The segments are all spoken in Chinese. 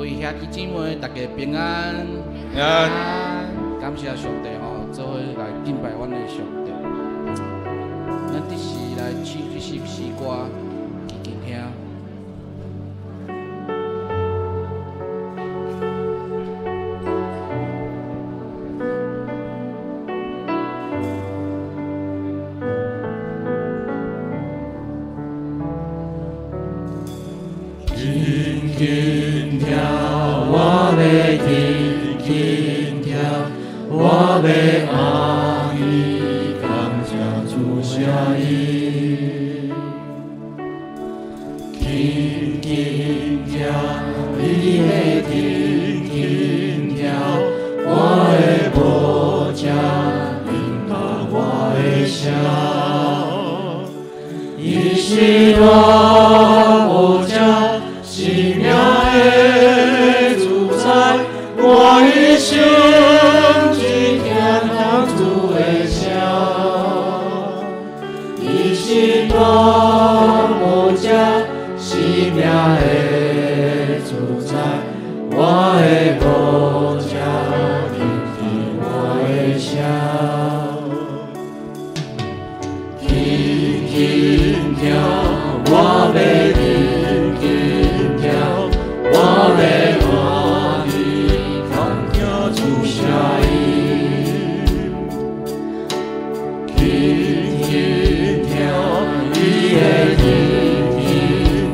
位兄弟姊妹，大家平安。平安。感谢上帝吼，做伙来敬拜阮的上帝。咱这时来唱这首诗歌，记听。轻轻跳，我要轻轻跳，我要爱你，感谢主声音。轻轻跳，你要轻轻跳，我的无遮引导我的笑，伊是我无遮。生命的主宰，我一生只听他主的声。伊是我无遮生命的主宰，我的无遮聆听我的声。轻轻跳，我要。我要爱你，听听主声音，轻轻跳，你的轻轻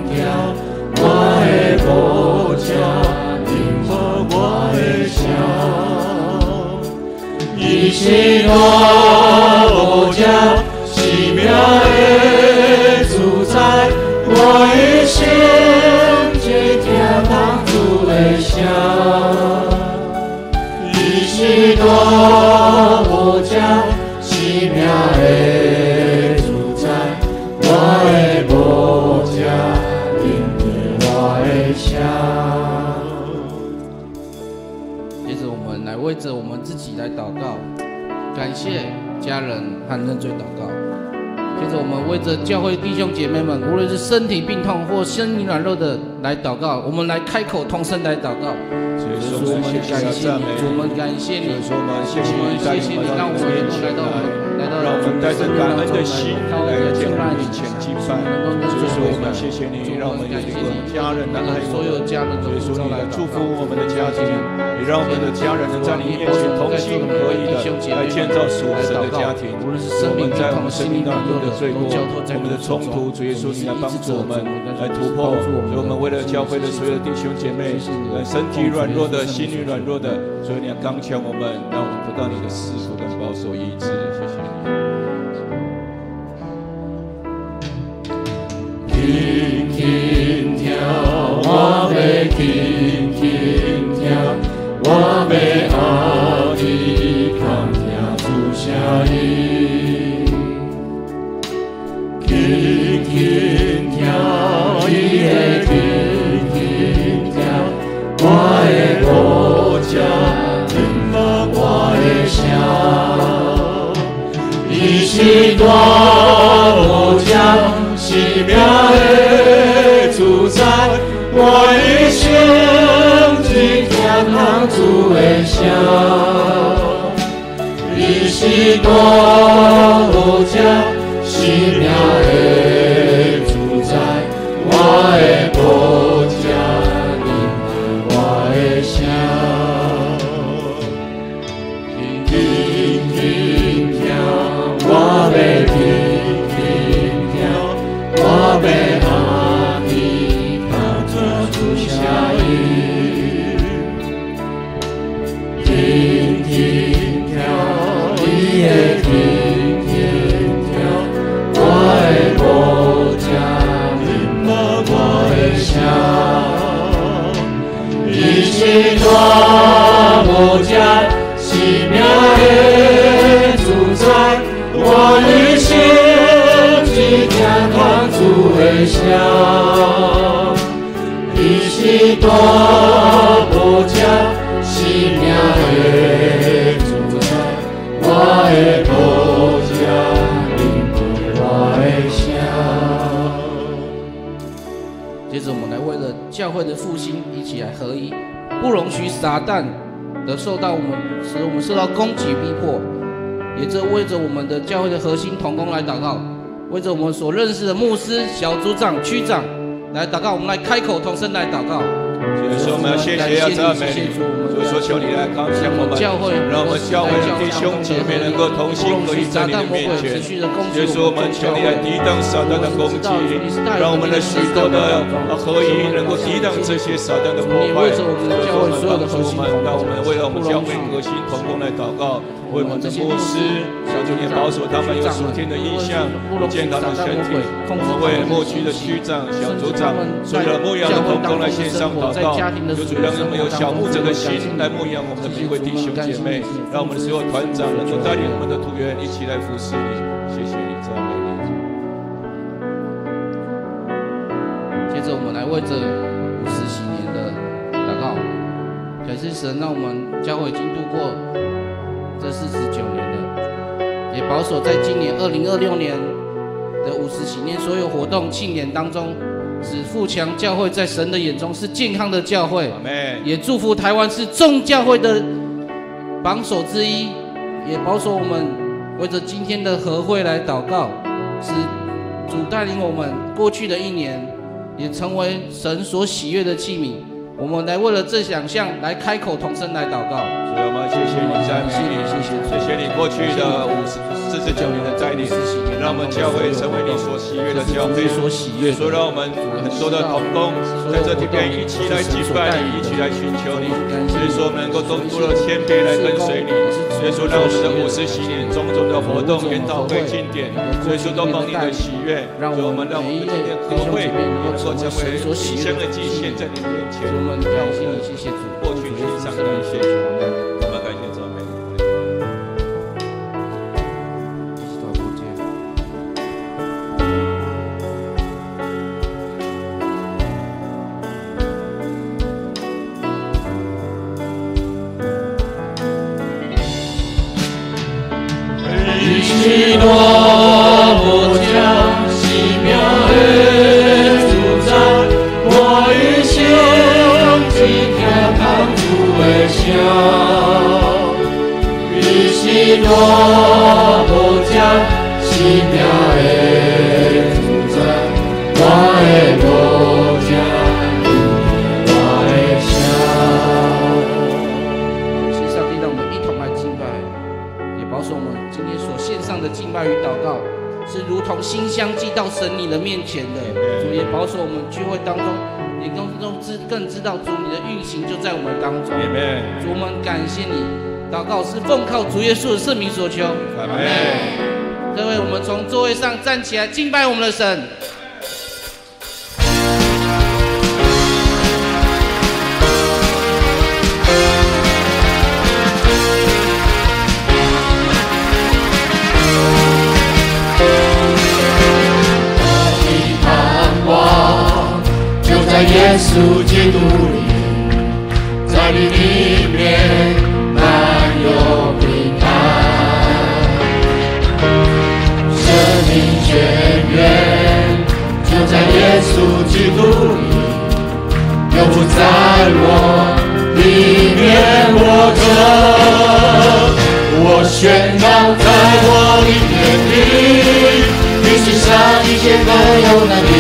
跳，我的无遮引导我的声，伊是我无遮生命的主宰，我一生。当主的声，伊是我无遮生命的主宰，我的无遮聆听我的声。接着我们来为着我们自己来祷告，感谢家人和认罪祷告。接着我们为着教会弟兄姐妹们，无论是身体病痛或心灵软弱的来祷告，我们来开口同声来祷告。主，我们感谢你，主，我们感谢你，主，我们谢谢你，让我们能够来到，让我们带着感恩的心来敬拜你、前敬拜。主，我们谢谢你，让我们有一个家人的爱，所有家人都主，你来祝福我们的家庭，也让我们的家人能在你面前同心合意的来建造属神的家庭。我们在我们生命当中的罪过，我们的冲突，主耶稣，你来帮助我们，来突破。所以我们为了教会的所有的弟兄姐妹，身体软弱的、心灵软弱的，所以你要刚强我们，让我们得到你的赐福跟保守医治。谢谢你。轻轻跳，我要轻轻跳，我要爱你，听听主声音。轻轻跳，伊的轻轻跳，我的无遮引导我的声，伊是我无遮生命的主宰，我一生只听他主的声，伊是我无遮生命的主宰，我的无遮引导我的声，轻轻跳，我要轻轻跳，我要爱你，听听主声音，轻轻跳，你的轻轻跳。我的无遮引导我的声，伊是我无遮生命的主宰，我一生只听他主的声，伊是我无遮生命的主宰，我的无遮。接着我们来为了教会的复兴一起来合一，不容许撒旦的使我们受到攻击逼迫，也这为着我们的教会的核心同工来祷告，为着我们所认识的牧师、小组长、区长来祷告，我们来开口同声来祷告。所以我们要谢谢，要赞美你。所以说，求你来康健我们，让我们教会的弟兄姐妹能够同心合意在你的面前。所以说，我们求你来抵挡撒旦的攻击，让我们的许多的合一能够抵挡这些撒旦的破坏。所以说，我们帮助我们，让我们为了我们教会核心同工来祷告，为我们的牧师，求你保守他们有属天的意向，健康的身体。我们为牧区的区长、小组长，所有的牧养的同工来献上祷告。有主让我们有小牧者的心来牧养我们的每位弟兄姐妹，让我们所有团长能够带领我们的土员一起来服侍你。谢谢你，赞美你。接着我们来为这50禧年的祷告，感谢神让我们教会已经度过这49年了，也保守在今年2026年的50禧年所有活动庆典当中，使富强教会在神的眼中是健康的教会，也祝福台湾是众教会的榜首之一，也保守我们为着今天的和会来祷告，使主带领我们过去的一年也成为神所喜悦的器皿。我们来为了这2项来开口同声来祷告。主要我们谢谢你，赞美你，谢谢你过去的49年的带领，让我们教会成为你所喜悦的教会，所让我们很多的同工在这里边一起来敬拜你，一起来寻求你。所以说，我们能够多了谦卑来跟随你。所以说，让我们的50禧年种种的活动、研讨会、庆典，所以说都蒙你的喜悦。让我们的今天和会能够成为馨香的祭献在你面前。我们感谢你，谢谢主，过去献上感谢主，我们感谢赞美。喜乐无疆，奇妙的主宰，我与心今天康复的笑。喜乐无疆，奇妙的主宰，我的无疆，我的笑。谢上帝，让我们一同来敬拜，也保守我们今天所献上的敬拜与祷告，是如同馨香祭到神你的面前的。主也保守我们聚会当中，也更知道主你的运行就在我们当中。主，我们感谢你，祷告是奉靠主耶稣的圣名所求。阿门。各位，我们从座位上站起来敬拜我们的神。在耶稣基督里，在你里面满有平安，生命泉源就在耶稣基督里，流在我里面活着。我宣告在我里面里，比世上一切更有能力。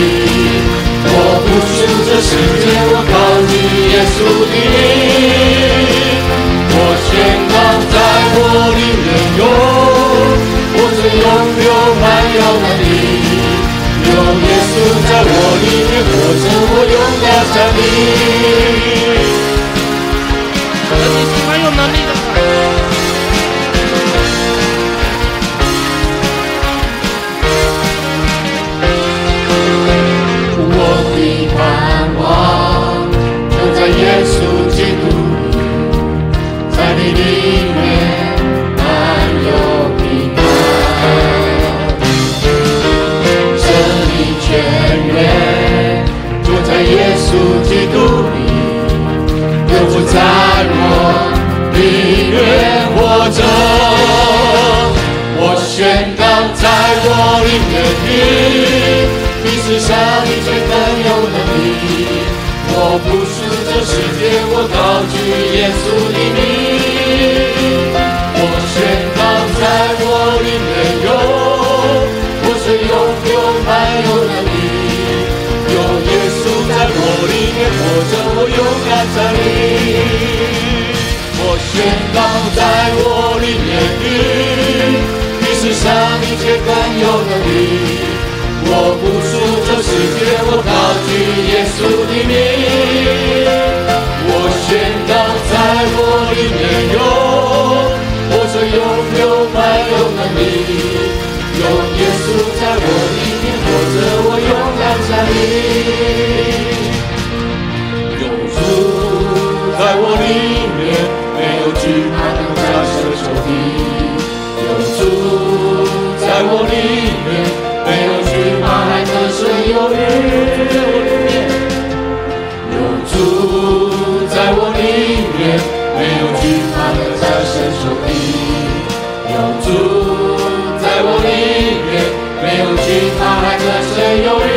我不属这世界，我靠近耶稣的灵。我宣告在我里面有，我是拥有满有能力。有耶稣在我里面活着，我永远站立。你是蛮有能力的。耶稣基督在你里面满有平安，生命泉源就在耶稣基督里，流在我里面活着。我宣告在我里面比世上一切更有能力。不属这世界，我高举耶稣的名。我宣告在我里面有活水永流满有能力，有耶稣在我里面活着，我勇敢站立。我宣告在我里面比世上一切更有能力。我不属这世界，我高举耶稣的名。我宣告在我里面有活水永流满有能力，有耶稣在我里面活着，我勇敢站立。有主在我里面，没有惧怕能战胜仇敌。有主在我里面，没有惧怕还得胜有余。有主在我里面，没有惧怕能战胜仇敌。有主在我里面，没有惧怕还得胜有余。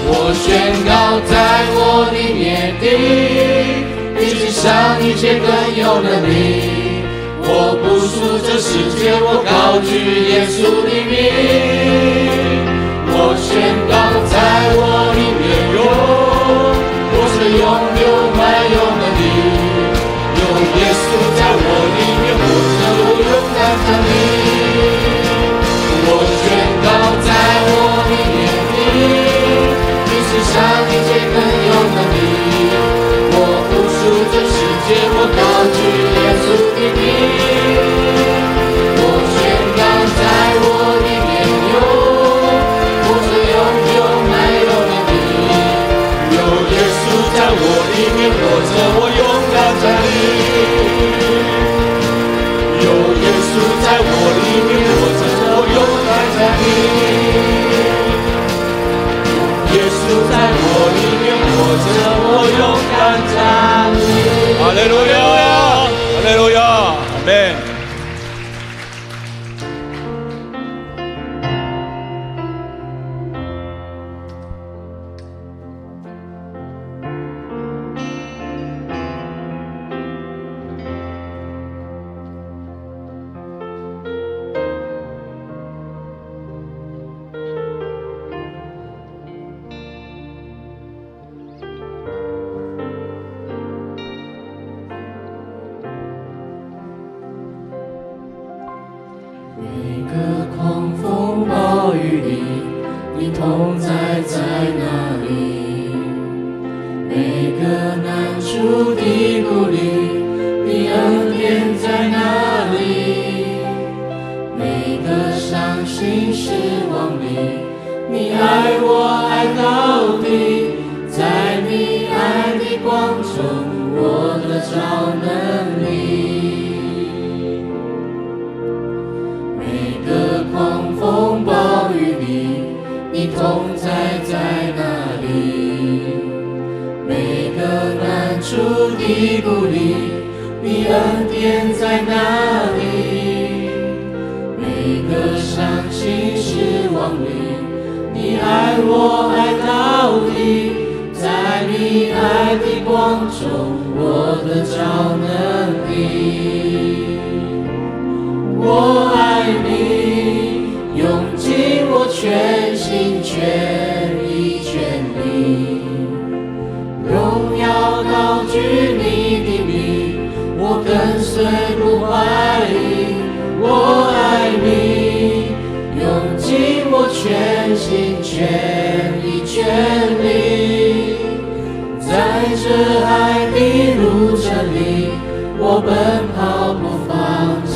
我宣告在我里面的比世上一切更有能力。我不属这世界，我高举耶稣的名。我宣告在我里面有活水永流满有能力，有耶稣在我里面活着，我勇敢站立。我宣告在我里面比世上一切更有能力。我不属这世界，我高举耶稣的名。里面活着，我勇敢站立。有耶稣在我里面活着，我勇敢站立。有耶稣在我里面活着，我勇敢站立。哈利路亚，哈利路亚，阿们。你同在在哪里？每个难处的鼓励，你恩典在哪里？每个伤心失望里，你爱我爱到底，在你爱的光中，我得着能力。每个狂风暴雨里，你同在在哪里？每个难处的鼓励，你恩典在哪里？每个伤心失望里，你爱我爱到底，在你爱的光中，我得着能力。我爱你，用尽我全心全意全力，荣耀高举你的名，我跟随不怀疑。我爱你，用尽我全心全意全力，在这爱的路程里，我奔跑不放弃。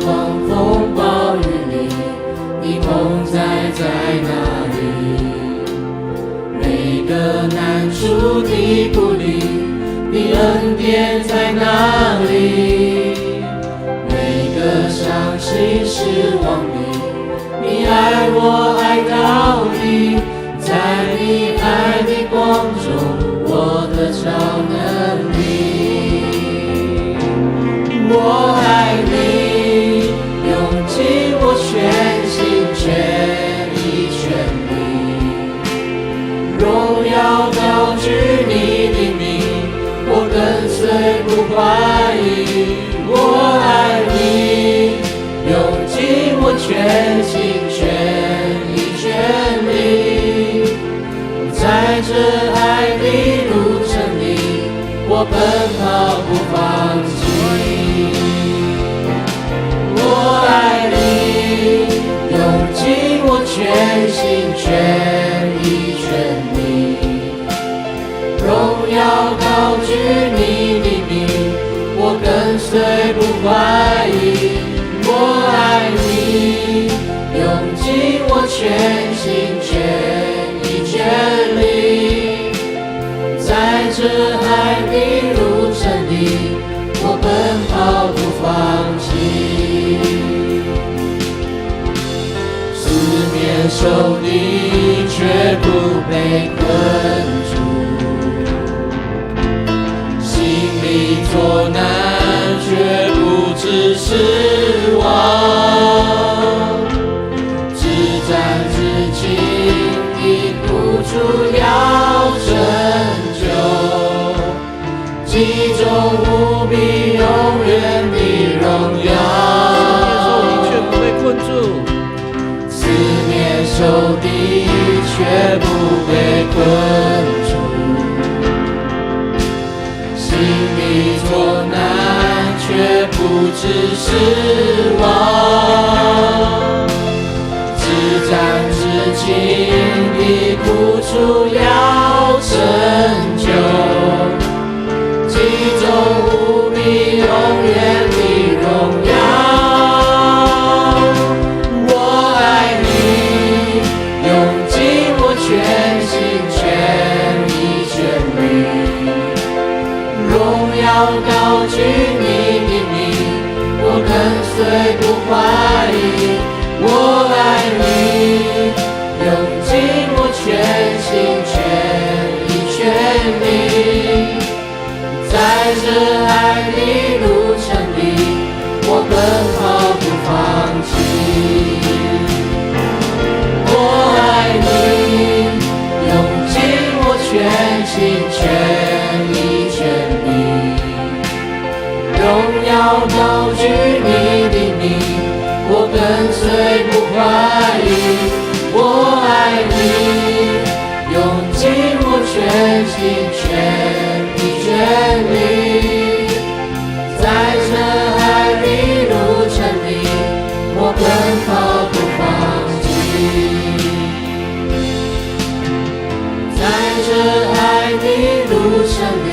狂风暴雨里，你同在在哪里？每个难处的鼓励，你恩典在哪里？每个伤心失望里，你爱我爱到底，在你爱的光中，我得着能力。我爱你，用尽我全心全意全怀疑。我爱你，用尽我全心全意全力，在这爱的路程里，我奔跑不放弃。我爱你，用尽我全心全意全力，荣耀高举你的名，我跟随不怀疑。我爱你，用尽我全心全意全力，在这爱的路程里，我奔跑不放弃。四面受敌却不被困住，心里作难却不致失望，只战至今的苦楚要拯救，其中无比永远的荣耀。却不被困住，四面受敌却不被困住，心里作难却不致失望，只战至今的苦楚要拯救，其中无比永远的荣耀。我爱你，用尽我全心全意全力，荣耀高举你的名，我跟随不怀疑。我爱你，用尽我全心全意全力，在这爱的路程里，我奔跑不放弃。我爱你，用尽我全心全意全力，荣耀高举你的名，我跟随不怀疑。我爱你，用尽我全心全意全力，在这爱的路程里，我奔跑不放弃。在这爱的路程里，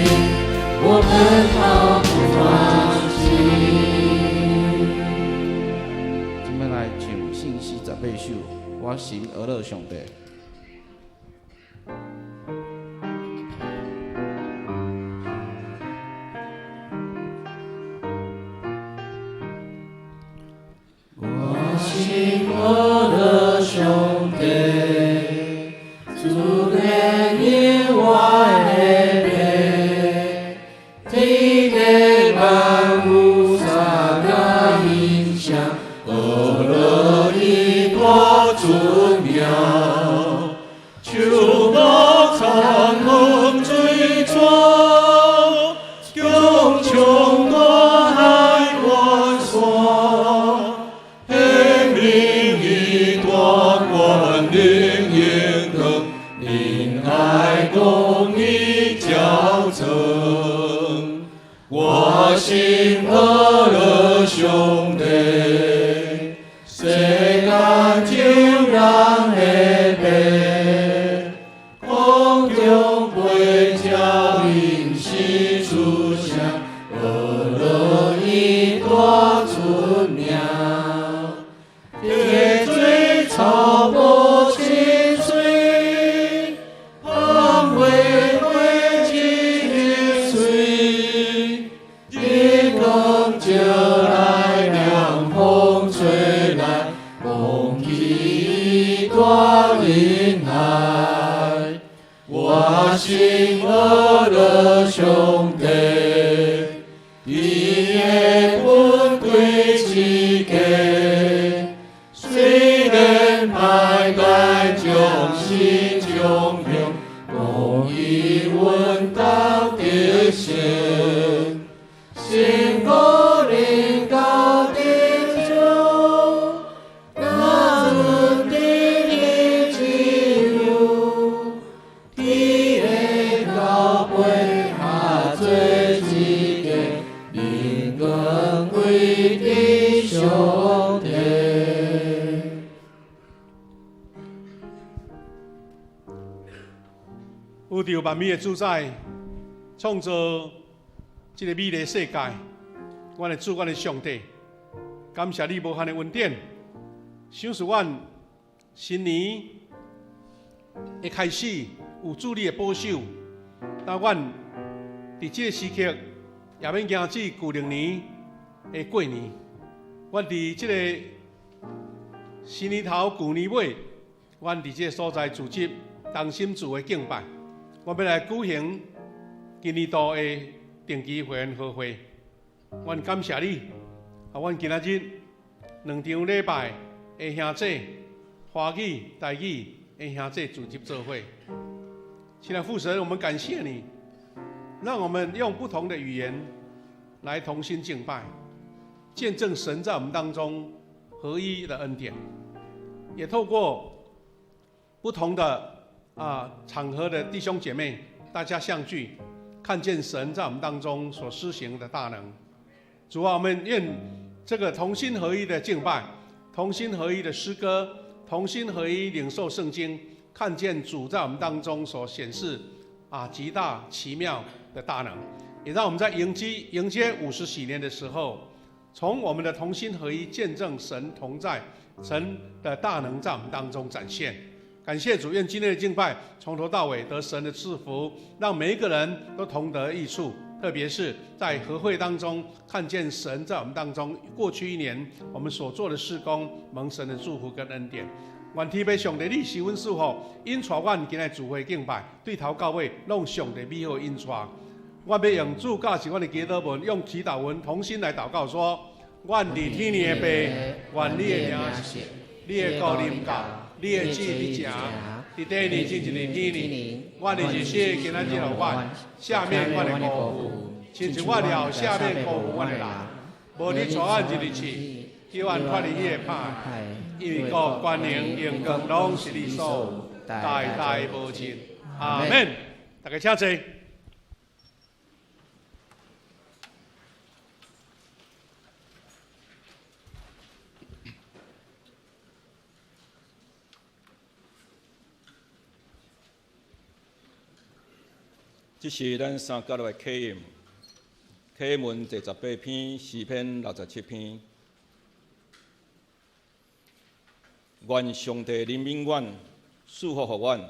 我奔跑不放弃。今摆来唱信息18首，我心俄勒上帝。我心我的兄弟，主愿意我的背，体贴万物三个影响，俄勒一多尊妙，秋波残风追撞，穷穷我海关锁。我心俄勒兄弟，谁敢就让黑白，空中归教引西出乡，俄勒一多尊妙，铁嘴草木清水，黄灰灰几水。一更就来，凉风吹来，空气多云海。我心俄勒兄弟，一夜分归几个，虽然排解将心将用，公益稳当的心。有着万美的主宰，创造这个美丽的世界，阮的主，阮的上帝，感谢你无限的恩典，想使阮新年一开始有主你的保守，但阮伫这个时刻也免惊至旧历年的过年，阮伫这个新年头旧年尾，阮伫这个所在组织同心主的敬拜，我要来举行今年度的定期会员好会。阮感谢你，阮今仔日2场礼拜的兄弟华语、台语的兄弟组织做会。亲爱的父神，我们感谢你，让我们用不同的语言来同心敬拜，见证神在我们当中合一的恩典，也透过不同的场合的弟兄姐妹，大家相聚，看见神在我们当中所施行的大能。主啊，我们愿这个同心合一的敬拜，同心合一的诗歌，同心合一领受圣经，看见主在我们当中所显示极大奇妙的大能，也让我们在迎接50禧年的时候，从我们的同心合一见证神同在，神的大能在我们当中展现。感谢主，愿今天的敬拜从头到尾得神的赐福，让每一个人都同得益处，特别是在和会当中看见神在我们当中过去1年我们所做的事工，蒙神的祝福跟恩典。愿天父上帝你施恩赐福，引带阮今日聚会敬拜，对头到尾拢上帝美好引带。我要用主教是阮的祈祷文，用祈祷文同心来祷告说：阮伫天父的父，愿你的名是，你的国临到，你的旨意行，伫地里真一日天里。阮的日子今仔日予阮，赦免阮的辜负，亲像我了赦免辜负阮的人。无你带阮一日去，叫阮脱离迄个歹，因为国、权能、荣光拢是你所有，代代无尽。阿门。大家请坐。这是咱3角的启应，启应文第18篇，诗篇67篇。愿上帝怜悯阮，赐福予阮，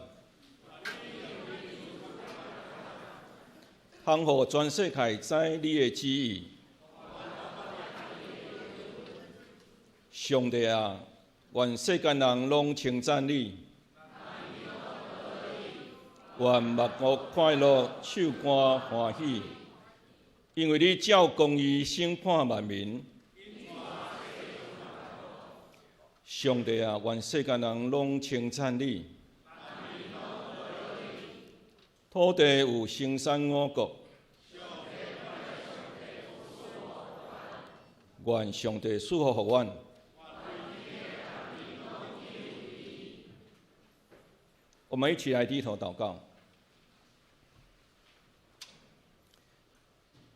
通互全世界知你的旨意。上帝啊，愿世间人拢称赞你。愿目目快乐，手歌欢喜，因为你照公义审判万民。上帝啊，愿世间人拢称赞你。土地有生产5谷，愿上帝赐福予阮。我们一起来低头祷告。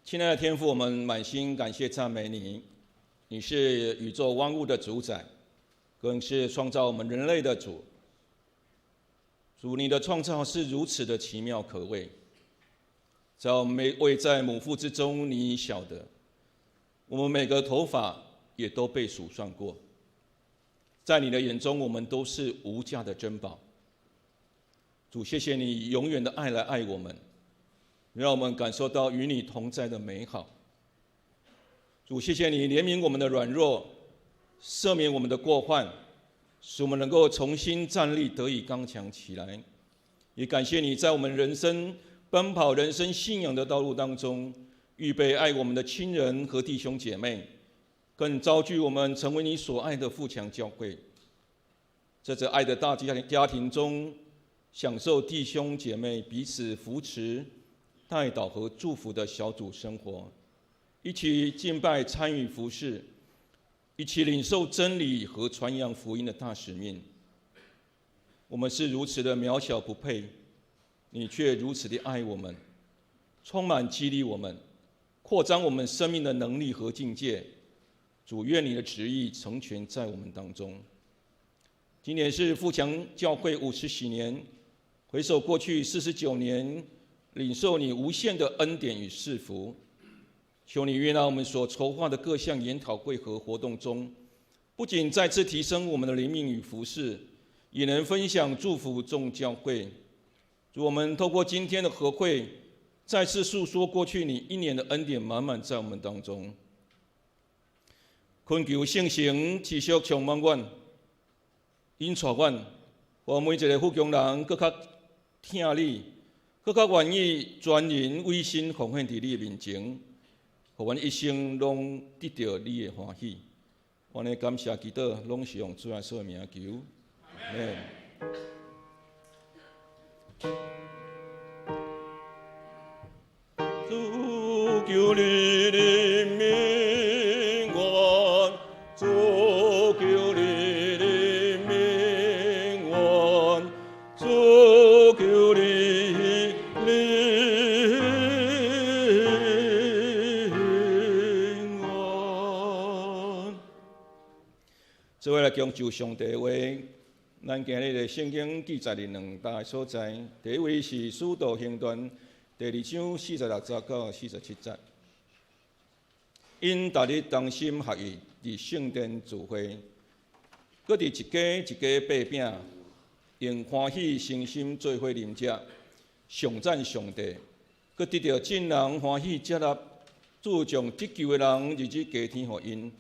亲爱的天父，我们满心感谢赞美你，你是宇宙万物的主宰，更是创造我们人类的主。主，你的创造是如此的奇妙可畏，在我们未在母腹之中，你已晓得，我们每个头发也都被数算过，在你的眼中，我们都是无价的珍宝。主，谢谢你永远的爱来爱我们，让我们感受到与你同在的美好。主，谢谢你怜悯我们的软弱，赦免我们的过患，使我们能够重新站立，得以刚强起来。也感谢你在我们人生奔跑人生信仰的道路当中，预备爱我们的亲人和弟兄姐妹，更召聚我们成为你所爱的富强教会。在这爱的大家庭中，享受弟兄姐妹彼此扶持、代祷和祝福的小组生活，一起敬拜、参与服事，一起领受真理和传扬福音的大使命。我们是如此的渺小不配，你却如此的爱我们，充满激励我们，扩张我们生命的能力和境界。主，愿你的旨意成全在我们当中。今年是富强教会50禧年，回首过去49年，领受你无限的恩典与赐福，求你悦纳我们所筹划的各项研讨会和活动中，不仅再次提升我们的灵命与服事，也能分享祝福众教会。主，我们透过今天的和会，再次述说过去你1年的恩典满满在我们当中。恳求圣神持续充满阮，引带阮，和每一个富强人更较听你，更较愿意全人委身奉献伫你的面前，互阮一生拢得到你的欢喜。我呢感谢祈祷，拢是用主耶稣的名求。阿门。主求你的名愿，主求你的名愿，主求你的名愿。做伙来讲就上帝的话。咱今日的圣经记载的2大所在，第一位是《使徒行传》第2章46节到47节。因逐日同心合意伫圣殿聚会，各伫一家一家掰饼，用欢喜诚心做伙啉食，颂赞上帝，各得到众人欢喜接纳，主将得救的人日日加添予因。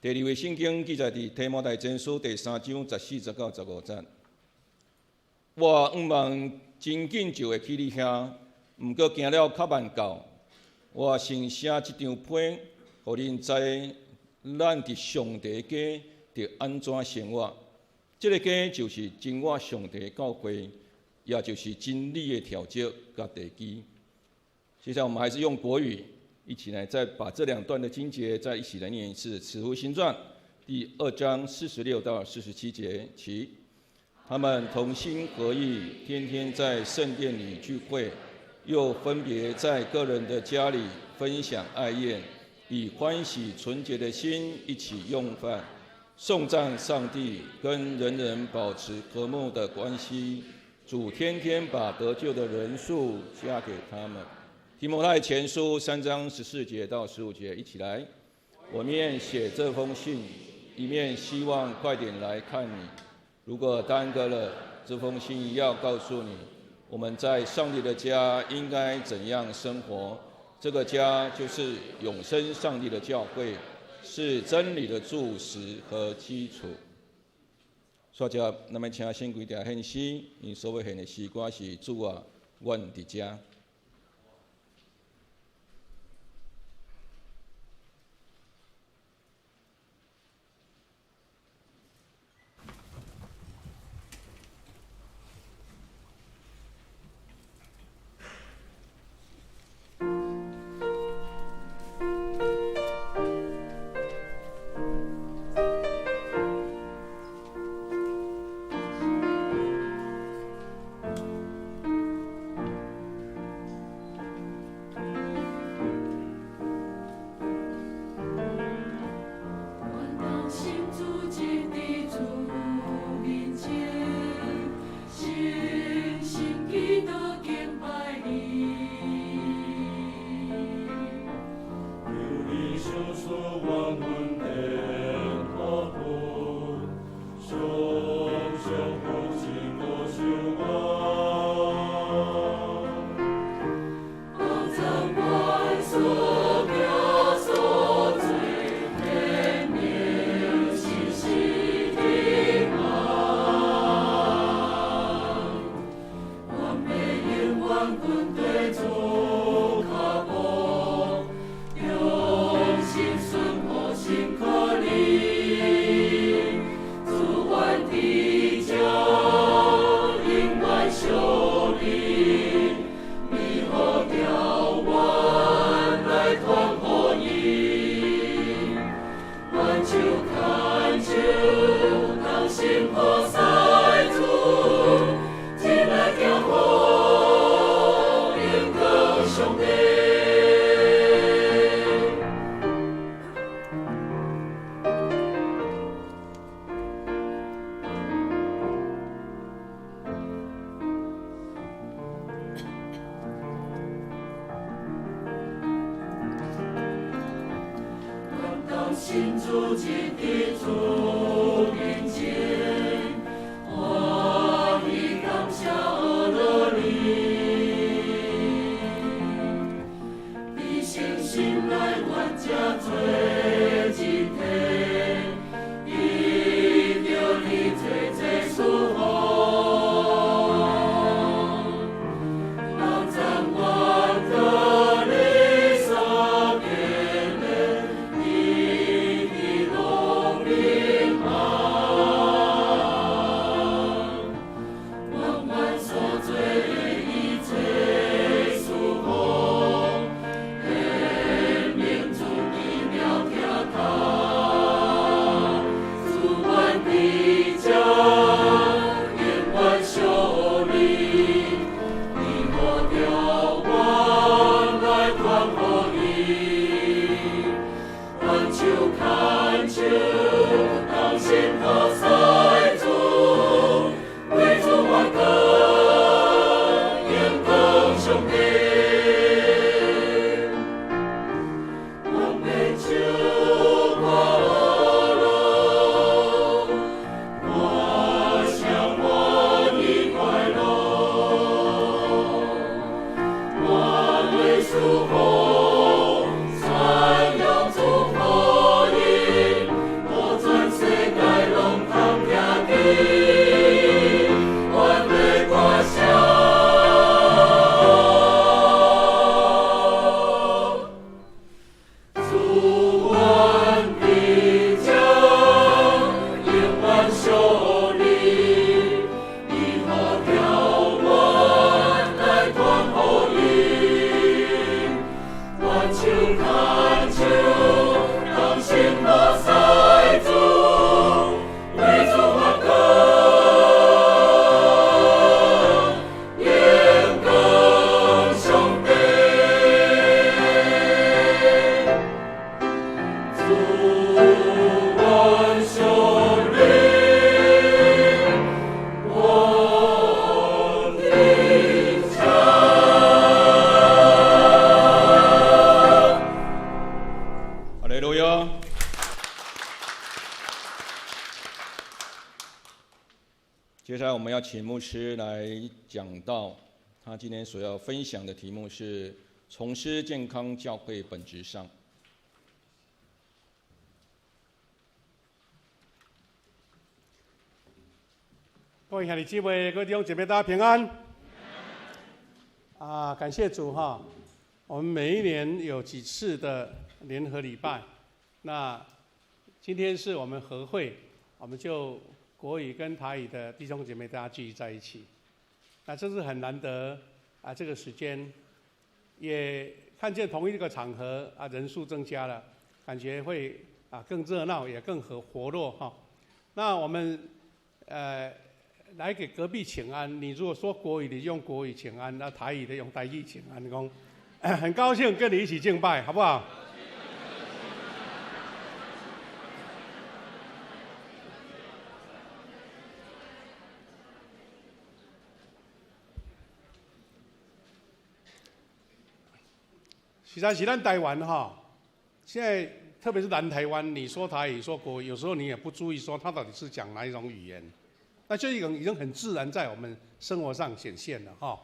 第2位圣经记载伫提摩太前书第3章14节到15节。我毋望真紧就会去你遐，毋过行了较慢到。我先写一张批，互恁知咱伫上帝家着安怎生活。这个家就是真我上帝的教会，也就是真理的条则甲地基。现在我们还是用国语。一起来再把这2段的经节再一起来念一次，《使徒行传》第2章46到47节起。他们同心合意，天天在圣殿里聚会，又分别在个人的家里分享爱宴，以欢喜纯洁的心一起用饭，颂赞上帝，跟人人保持和睦的关系。主天天把得救的人数加给他们。提摩太前书3章14节到15节，一起来。我面写这封信，一面希望快点来看你。如果耽搁了，这封信要告诉你，我们在上帝的家应该怎样生活。这个家就是永生上帝的教会，是真理的柱石和基础。说着，那么请先跪地献诗，因所要献的诗歌是主啊，阮伫遮。接下来我们要请牧师来讲道，他今天所要分享的题目是从事健康教会本质上。各位兄弟姊妹、各位弟兄姐妹，大家平安。感谢主哈！我们每一年有几次的联合礼拜，那今天是我们合会，我们就国语跟台语的弟兄姐妹大家聚集在一起，那这是很难得这个时间也看见同一个场合人数增加了，感觉会更热闹，也更活络哈。那我们来给隔壁请安，你如果说国语的用国语请安，那台语的用台语请安，你讲很高兴跟你一起敬拜，好不好？实在是咱台湾哈，现在特别是南台湾，你说台语说国语，有时候你也不注意说他到底是讲哪一种语言，那就已经很自然在我们生活上显现了哈。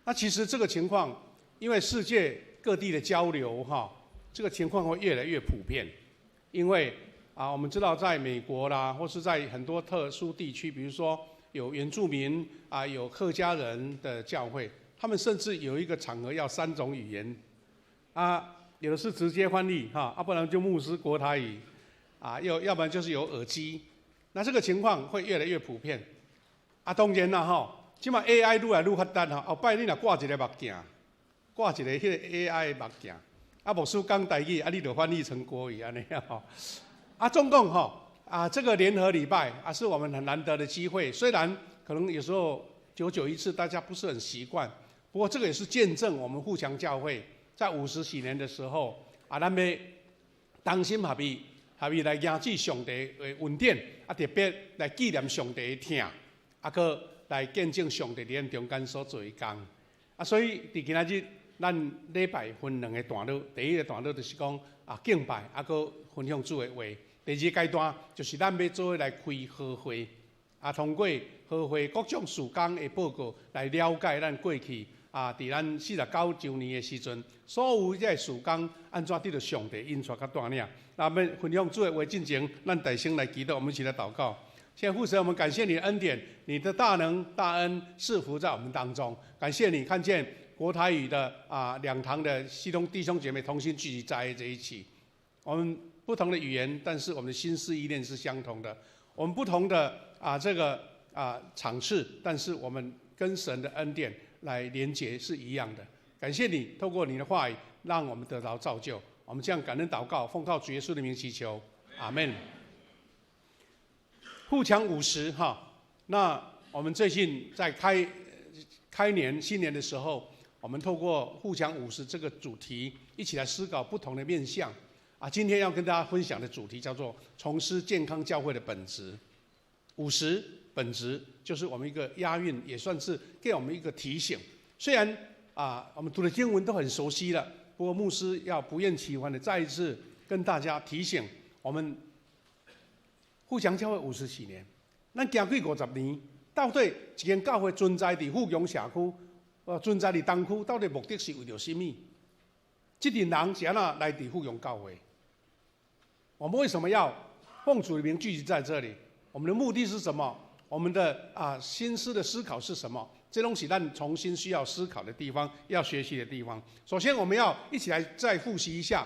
那其实这个情况，因为世界各地的交流哈，这个情况会越来越普遍。因为我们知道在美国啦，或是在很多特殊地区，比如说有原住民有客家人的教会，他们甚至有一个场合要3种语言。有的是直接翻译不然就牧师国台语要不然就是有耳机。那这个情况会越来越普遍当然啦现在 AI 愈来愈发达后摆你若挂一个目镜，挂一个迄个 AI 的目镜牧师讲台语你就翻译成国语安尼总共这个联合礼拜是我们很难得的机会，虽然可能有时候久久一次大家不是很习惯，不过这个也是见证我们富强教会在50几年的时候咱要同心合意来迎接上帝的恩典特别来纪念上帝的疼搁来见证上帝在咱中间所做的工所以伫今仔日咱礼拜分2个段落，第一个段落就是讲敬拜搁分享主的话，第2阶段就是咱要做来开和会，通过和会各种事工的报告来了解咱过去伫咱49周年的时阵，所有这事工安怎得到上帝引带甲带领。那么分享主的话进前，咱大声来祈祷，我们一起来祷告。现在父神，我们感谢你的恩典，你的大能大恩赐福在我们当中。感谢你看见国台语的2堂的西东弟兄姐妹同心聚集在一起，我们不同的语言，但是我们的心思意念是相同的。我们不同的场次，但是我们跟神的恩典来连结是一样的。感谢你透过你的话语，让我们得到造就。我们这样感恩祷告，奉靠主耶稣的名祈求，阿们。互强50那我们最近在开年新年的时候，我们透过互强50这个主题，一起来思考不同的面向。今天要跟大家分享的主题叫做重施健康教会的本质。50本质就是我们一个押韵，也算是给我们一个提醒。虽然我们读的经文都很熟悉了，不过牧师要不厌其烦的再一次跟大家提醒我们。互强教会50几年，咱行过50年，到底一间教会存在伫富强社区，存在伫东区，到底目的是为了什么？这群人是安怎来伫富强教会？我们为什么要奉主的名聚集在这里？我们的目的是什么？我们的心思的思考是什么？这东西咱重新需要思考的地方，要学习的地方。首先，我们要一起来再复习一下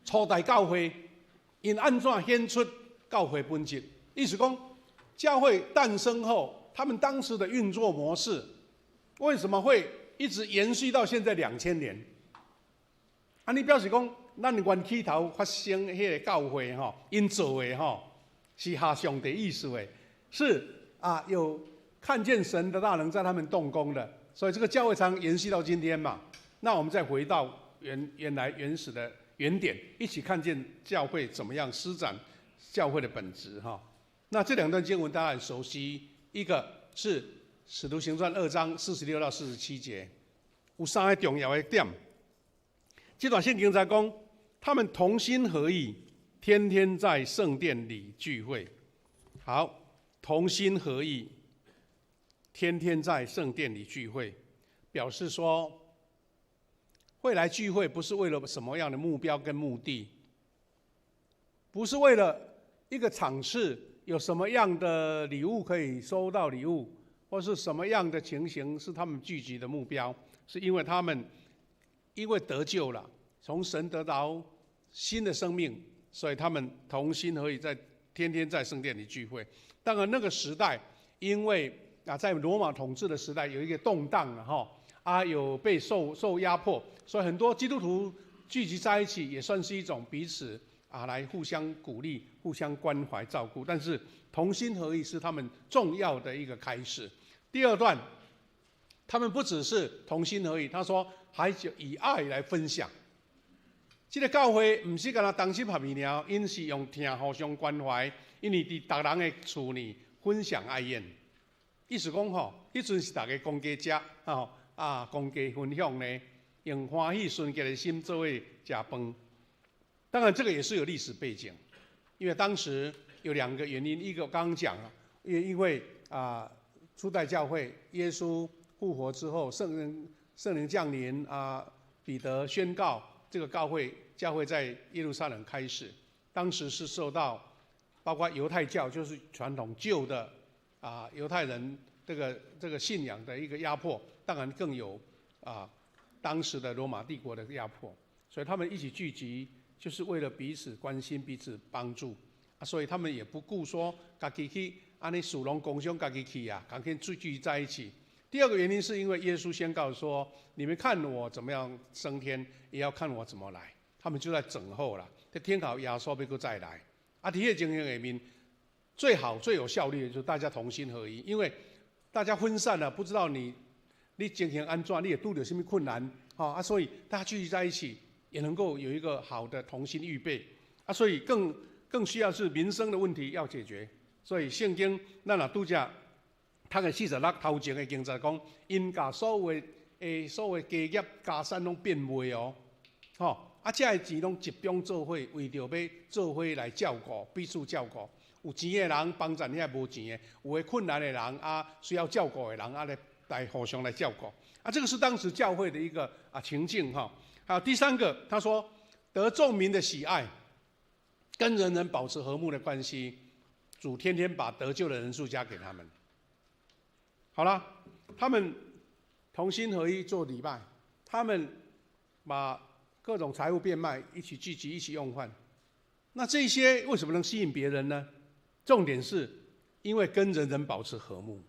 初代教会因安怎显出教会本质，意思讲，教会诞生后，他们当时的运作模式，为什么会一直延续到现在2000年？你表示讲，咱原起头发生迄个教会因做的是合上帝意思的，是有看见神的大能在他们动工的，所以这个教会常延续到今天嘛。那我们再回到原始的原点，一起看见教会怎么样施展教会的本质那这2段经文大家很熟悉，一个是使徒行传2章46到47节，有3个重要的点。这段圣经在讲，他们同心合意，天天在圣殿里聚会。好，同心合意，天天在圣殿里聚会，表示说会来聚会不是为了什么样的目标跟目的，不是为了一个场次有什么样的礼物可以收到礼物，或是什么样的情形是他们聚集的目标，是因为他们因为得救了，从神得到新的生命，所以他们同心合意，天天在圣殿里聚会。当然那个时代，因为在罗马统治的时代有一个动荡有被受压迫，所以很多基督徒聚集在一起，也算是一种彼此来互相鼓励、互相关怀、照顾。但是同心合意是他们重要的一个开始。第2段，他们不只是同心合意，他说还以爱来分享。这个教会不是干那同心合意了，因是用听互相关怀，因为伫大人的厝里分享爱宴。意思讲迄阵是大家公家食公家分享呢，用欢喜纯洁的心作为食饭。当然，这个也是有历史背景，因为当时有2个原因，一个我刚刚讲了，因为初代教会耶稣复活之后，圣灵降临彼得宣告这个教会在耶路撒冷开始，当时是受到包括犹太教，就是传统旧的犹太人这个信仰的一个压迫，当然更有当时的罗马帝国的压迫，所以他们一起聚集，就是为了彼此关心、彼此帮助所以他们也不顾说自己去安尼属龙共享自己去赶紧聚集在一起。第2个原因是因为耶稣宣告说：“你们看我怎么样升天，也要看我怎么来。”他们就在等候了，在天考耶稣要再来。这个情形里面，最好最有效率的就是大家同心合一，因为大家分散了，不知道你情形安怎，你也遇到什么困难所以大家聚集在一起，也能够有一个好的同心预备所以更需要是民生的问题要解决。所以圣经咱若拄则读的46头前的经节因把所有家业家产拢变卖这些钱拢集中做伙，为着要做伙来照顾，彼此照顾。有钱的人帮助遐无钱的，有的困难的人需要照顾的人来互相来照顾。这个是当时教会的一个情境哈。还有第三个，他说得众民的喜爱，跟人人保持和睦的关系，主天天把得救的人数加给他们。好了，他们同心合一做礼拜，他们把各种财物变卖，一起聚集，一起用饭。那这些为什么能吸引别人呢？重点是因为跟人人保持和睦。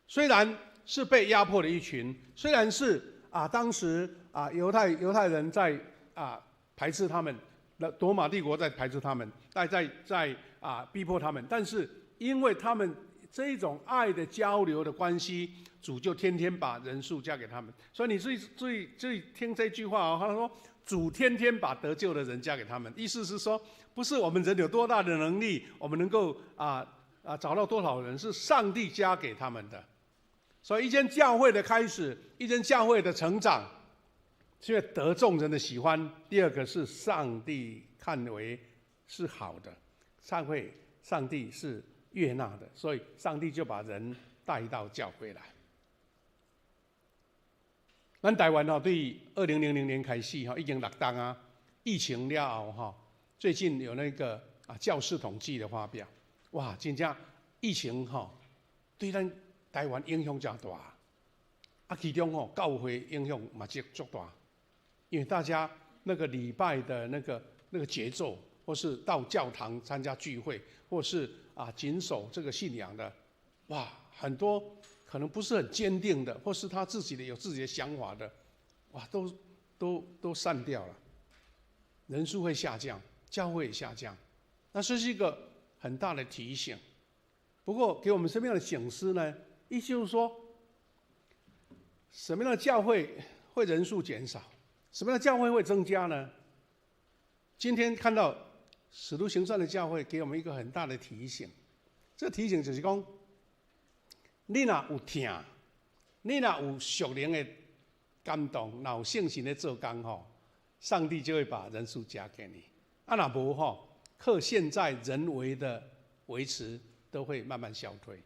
虽然是被压迫的一群，虽然是当时犹太人在排斥他们，罗马帝国在排斥他们，在逼迫他们，但是因为他们这一种爱的交流的关系，主就天天把人数加给他们。所以你注意听这句话他说主天天把得救的人加给他们，意思是说，不是我们人有多大的能力，我们能够找到多少人，是上帝加给他们的。所以一间教会的开始，一间教会的成长，是因为得众人的喜欢。第二个是上帝看为是好的，上帝是悦纳的，所以上帝就把人带到教会来。咱台湾对2000年开始已经落档疫情了后最近有那个教士统计的发表，哇，真正疫情对咱台湾影响真大，其中教会影响嘛足大，因为大家那个礼拜的那个节奏，或是到教堂参加聚会，或是谨守这个信仰的，哇，很多可能不是很坚定的，或是他自己有自己的想法的，哇，都散掉了，人数会下降，教会也下降，那这是一个很大的提醒。不过给我们什么样的警示呢？意思就是说，什么样的教会会人数减少，什么样的教会会增加呢？今天看到使徒行传的教会给我们一个很大的提醒，这个提醒就是说，你若有听，你若有属灵的感动，若有信心的做工上帝就会把人数加给你。若无靠现在人为的维持，都会慢慢消退。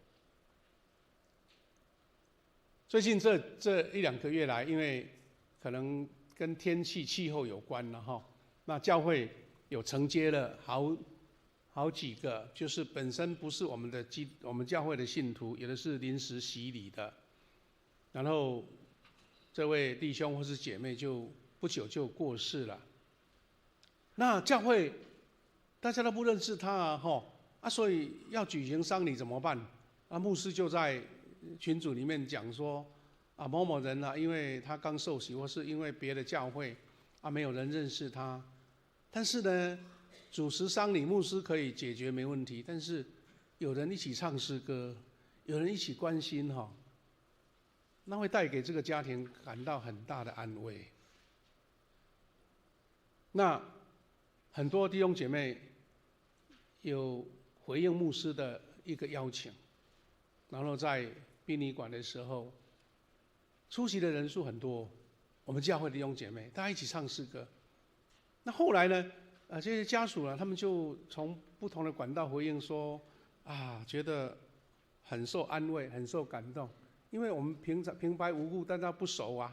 最近这一两个月来，因为可能跟天气气候有关了那教会有承接了好几个，就是本身不是我们教会的信徒，有的是临时洗礼的，然后这位弟兄或是姐妹就不久就过世了。那教会大家都不认识他所以要举行丧礼怎么办？牧师就在群组里面讲说某某人因为他刚受洗，或是因为别的教会没有人认识他，但是呢，主持丧礼牧师可以解决没问题，但是有人一起唱诗歌，有人一起关心那会带给这个家庭感到很大的安慰。那很多弟兄姐妹有回应牧师的一个邀请，然后在殡仪馆的时候，出席的人数很多，我们教会的弟兄姐妹大家一起唱诗歌。那后来呢这些家属他们就从不同的管道回应说觉得很受安慰，很受感动，因为我们平白无故大家不熟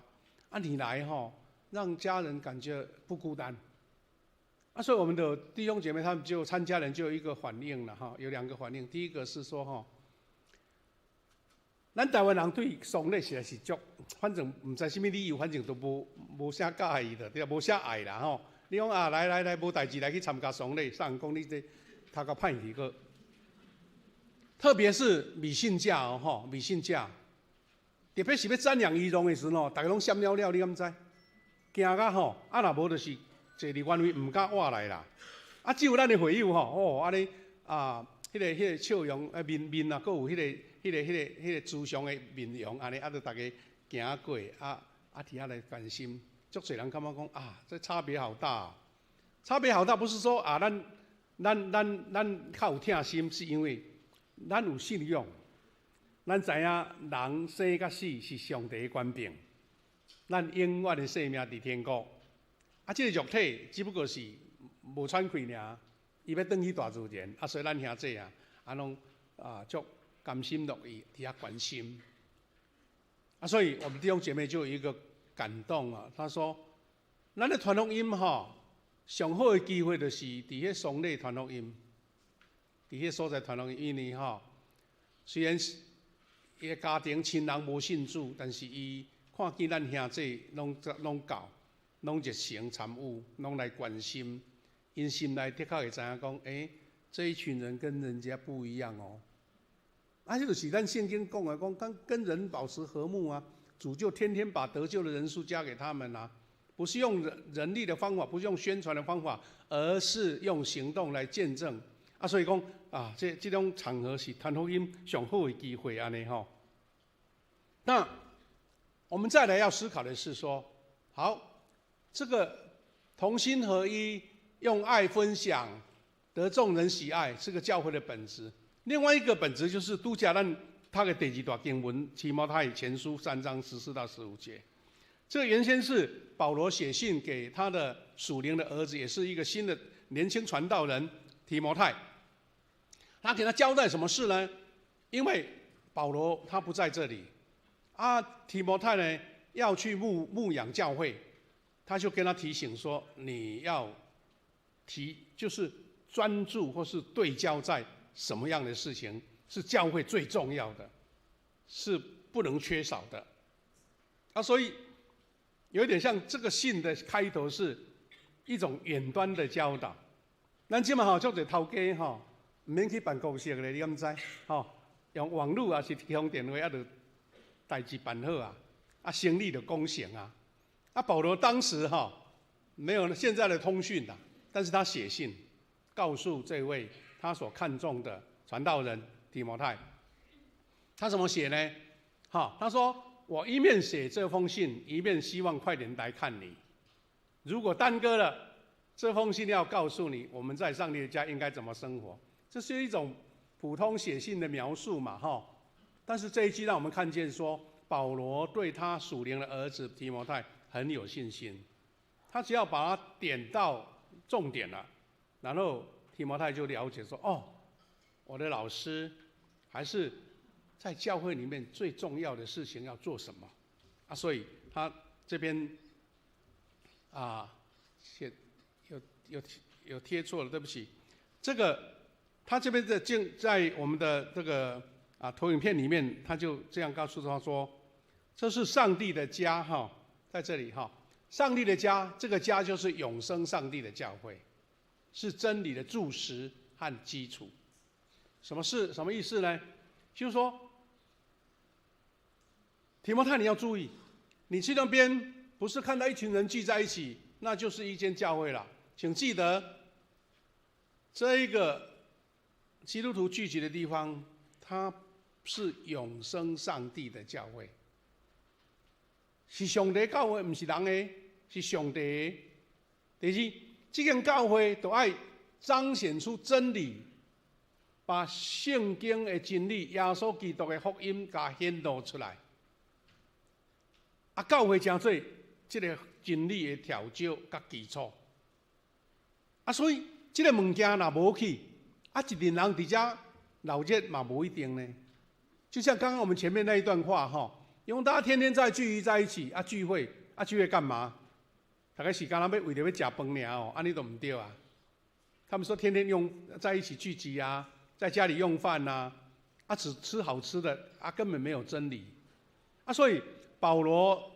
你来让家人感觉不孤单所以我们的弟兄姐妹他们就参加人就有一个反应了有两个反应。第一个是说咱台湾人对丧礼实在是反正不知什么理由，反正都无啥介意的，对无啥爱啦你讲来无代志来去参加丧礼，上人讲你这读到歹去个，特别是迷信者迷信者，特别是要瞻仰遗容的时候大家拢闪了了，你敢知？惊到若无就是坐伫原位唔敢活来啦。只有咱的会友安尼迄个笑容面佫有迄个慈祥的面容，安尼就大家行过伫遐来关心。足侪人感觉讲这差别好大差别好大，不是说咱较有疼心，是因为咱有信仰，咱知影人生甲死是上帝的权柄，咱永远的生命伫天国，这个肉体只不过是无喘气尔，伊要转去大自然，所以咱兄弟拢足甘心乐意替他关心。所以我们弟兄姐妹就有一个感动啊，他说：“咱的传福音上好的机会就是伫迄丧礼传福音，伫迄所在传福音，因为虽然伊的家庭亲人无信主，但是伊看见咱兄弟拢教，拢热诚参与，拢来关心，因心内的确会知影讲，这一群人跟人家不一样哦。这就是咱圣经讲的，讲跟人保持和睦啊，主就天天把得救的人数加给他们啊。”不是用人力的方法，不是用宣传的方法，而是用行动来见证所以讲这种场合是传福音上好的机会安尼吼。那我们再来要思考的是说，好，这个同心合一，用爱分享，得众人喜爱，是个教会的本质。另外一个本质就是拄则咱他的第二段经文，提摩太前书3章14到15节。这个原先是保罗写信给他的属灵的儿子，也是一个新的年轻传道人提摩太。他给他交代什么事呢？因为保罗他不在这里提摩太呢要去牧养教会，他就跟他提醒说：你要就是专注或是对焦在什么样的事情是教会最重要的，是不能缺少的所以有点像这个信的开头是一种远端的教导。咱即嘛足侪头家唔免去办公室咧，你敢知用网络是提供电话就代志办好生意就讲成保罗当时没有现在的通讯但是他写信告诉这位他所看重的传道人提摩太，他怎么写呢？他说：我一面写这封信，一面希望快点来看你。如果耽搁了，这封信要告诉你，我们在上帝的家应该怎么生活。这是一种普通写信的描述嘛，但是这一句让我们看见说，保罗对他属灵的儿子提摩太很有信心。他只要把它点到重点了，然后提摩太就了解说：我的老师还是在教会里面最重要的事情要做什么所以他这边有贴错了，对不起。这个他这边在我们的这个投影片里面，他就这样告诉他说：这是上帝的家在这里上帝的家，这个家就是永生上帝的教会，是真理的柱石和基础。什么意思呢？就是说，提摩太你要注意，你去那边不是看到一群人聚在一起，那就是一间教会了。请记得，这一个基督徒聚集的地方，它是永生上帝的教会，是上帝教会，不是人的，是上帝的。第二，这间教会就要彰显出真理，把圣经的真理、耶稣基督的福音，给显露出来。教会真做这个真理的调教甲基础。所以这个物件若无去，一群人伫遮闹热嘛无一定呢。就像刚刚我们前面那一段话因为大家天天在聚集在一起聚会干嘛？大概时间要为了要吃饭尔安尼都唔对他们说天天在一起聚集在家里用饭只吃好吃的根本没有真理所以保罗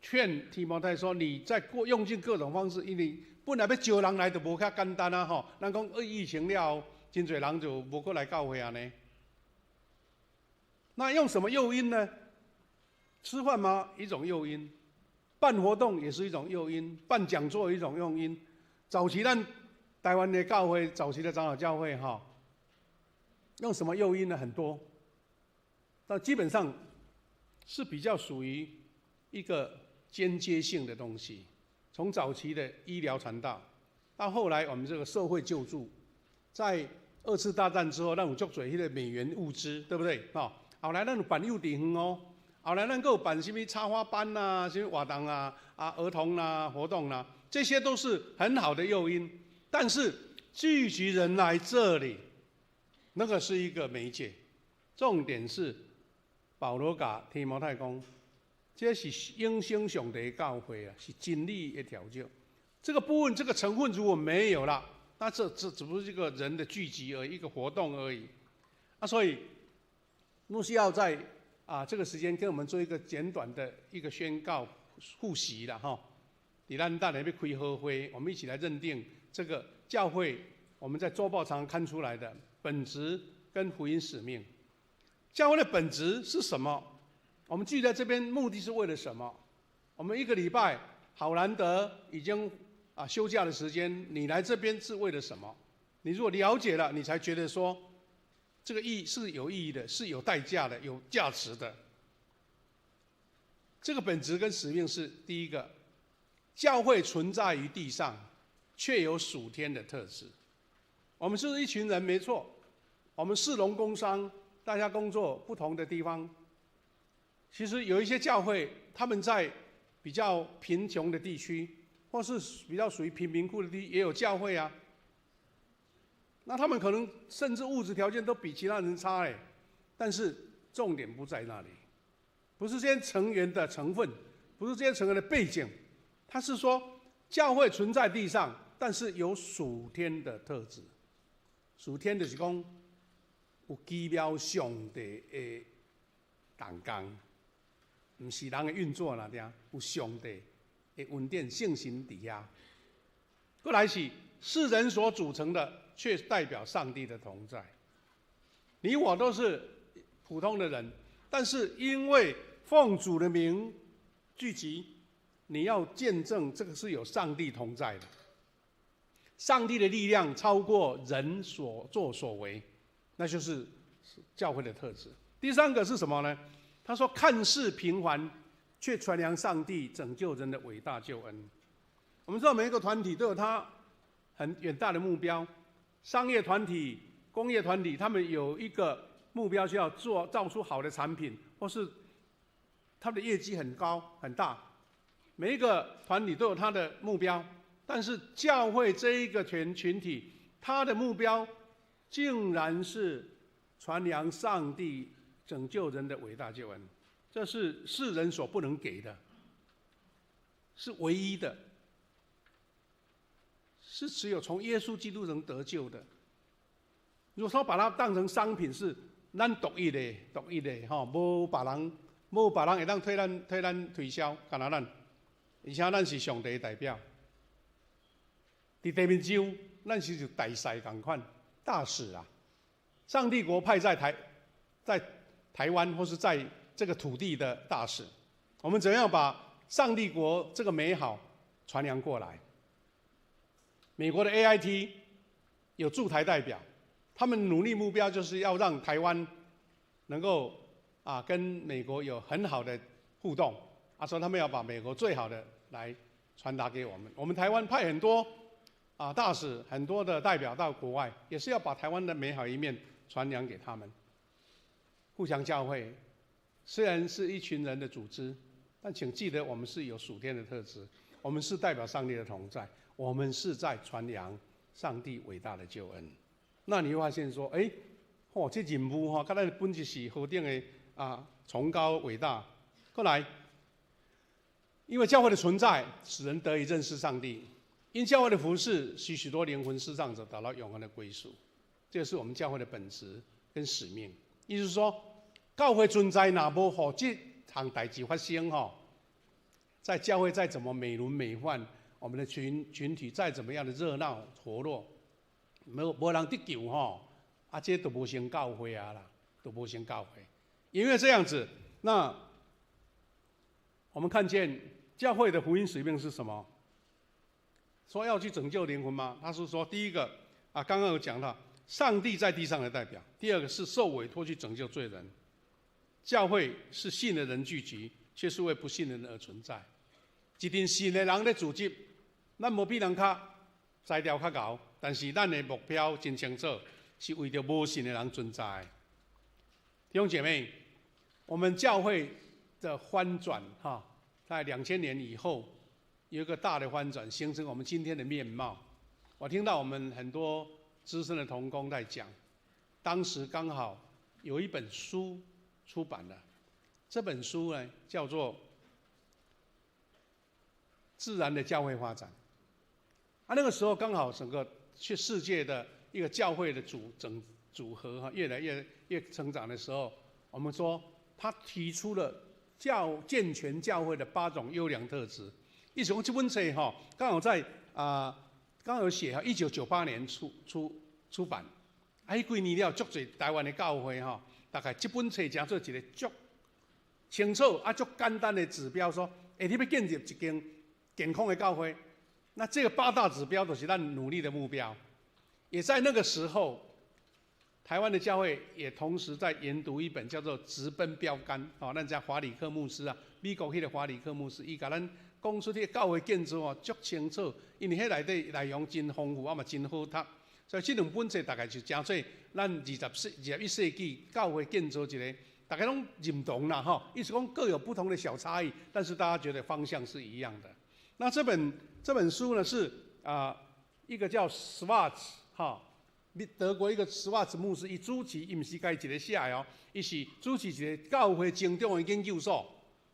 劝提摩太说：你在用尽各种方式，因为本来要招人来就无遐简单咱讲疫情了后，真侪人就无过来教会呢。那用什么诱因呢？吃饭吗？一种诱因；办活动也是一种诱因；办讲座一种诱因。早期咱台湾的教会，早期的长老教会用什么诱因呢？很多，但基本上是比较属于一个间接性的东西。从早期的医疗传道，到后来我们这个社会救助，在2次大战之后，咱有足侪迄个美元物资，对不对？后来咱有办幼稚园后来咱还有办什么插花班什么活动儿童活动这些都是很好的诱因。但是聚集人来这里，那个是一个媒介。重点是保罗甲提摩太讲，这是永生上帝的教会啊，是真理的调教。这个部分，这个成分如果没有了，那这只不是一个人的聚集而已，一个活动而已。所以牧师要在这个时间跟我们做一个简短的一个宣告复习了哈。在咱大家要开好会，我们一起来认定这个教会我们在周报常看出来的本质跟福音使命。教会的本质是什么？我们聚在这边目的是为了什么？我们一个礼拜好难得已经休假的时间，你来这边是为了什么？你如果了解了，你才觉得说这个意义是有意义的，是有代价的，有价值的。这个本质跟使命是第一个，教会存在于地上，却有属天的特质。我们是一群人，没错，我们士农工商，大家工作不同的地方。其实有一些教会，他们在比较贫穷的地区，或是比较属于贫民窟的地区，也有教会啊。那他们可能甚至物质条件都比其他人差哎，但是重点不在那里，不是这些成员的成分，不是这些成员的背景，他是说教会存在地上，但是有属天的特质。属天就是讲有奇妙上帝的动工，不是人的运作啦，有上帝的稳定性行底下。过来是人所组成的，却代表上帝的同在。你我都是普通的人，但是因为奉主的名聚集，你要见证这个是有上帝同在的。上帝的力量超过人所作所为，那就是教会的特质。第三个是什么呢？他说看似平凡，却传扬上帝拯救人的伟大救恩。我们知道每一个团体都有它很远大的目标，商业团体、工业团体，他们有一个目标，就要造出好的产品，或是他们的业绩很高很大。每一个团体都有他的目标，但是教会这一个群体，他的目标竟然是传扬上帝拯救人的伟大救恩，这是世人所不能给的，是唯一的，是只有从耶稣基督能得救的。如果说把它当成商品，是咱独一的，无别人会当替咱推销，干那咱，而且咱是上帝的代表。在地面上，咱是大使同款大使啊！上帝国派在台湾或是在这个土地的大使，我们怎样把上帝国这个美好传扬过来？美国的 AIT 有驻台代表，他们努力目标就是要让台湾能够跟美国有很好的互动，说他们要把美国最好的来传达给我们。我们台湾派很多大使，很多的代表到国外，也是要把台湾的美好一面传扬给他们。互相教会虽然是一群人的组织，但请记得我们是有属天的特质，我们是代表上帝的同在，我们是在传扬上帝伟大的救恩。那你会发现说，这任务跟咱的本质是何等的崇高伟大。过来，因为教会的存在，使人得以认识上帝。因教会的服事，使许多灵魂失丧者得到永恒的归属，这是我们教会的本质跟使命。意思是说，教会存在若无让这项代志发生在教会再怎么美轮美奂，我们的群体再怎么样的热闹活络，没人得救这都无成教会啦，都无成教会。因为这样子，那我们看见教会的福音使命是什么？说要去拯救灵魂吗？他是说，第一个刚刚有讲到，上帝在地上的代表；第二个是受委托去拯救罪人。教会是信的人聚集，却是为不信的人而存在。一群信的人在组织，咱无比人材料较高，但是咱的目标真清楚，是为着无信的人存在。弟兄姐妹，我们教会的翻转在2000年以后，有一个大的翻转，形成我们今天的面貌。我听到我们很多资深的同工在讲，当时刚好有一本书出版了，这本书呢叫做《自然的教会发展》。那个时候刚好整个世界的一个教会的组合越来越成长的时候，我们说他提出了健全教会的8种优良特质。意思说这本书刚好在刚好有写1998年出版。迄几年了，足侪台湾的教会大概这本书成做一个足清楚足简单的指标，说，你要建立一间健康的教会，那这个8大指标都是咱努力的目标。也在那个时候，台湾的教会也同时在研读一本叫做《直奔标杆》咱叫华里克牧师美国迄个华里克牧师，伊甲咱讲出这个教会建筑足清楚，因为迄内底内容真丰富，嘛真好读。所以这2本书大概就真做咱21世纪教会建筑一个大家拢认同啦意思讲各有不同的小差异，但是大家觉得方向是一样的。那这本书呢是一个叫 Schwartz 德国一个 Schwartz 牧师，伊主持，伊毋是家己一个写的伊是主持一个教会成长的研究所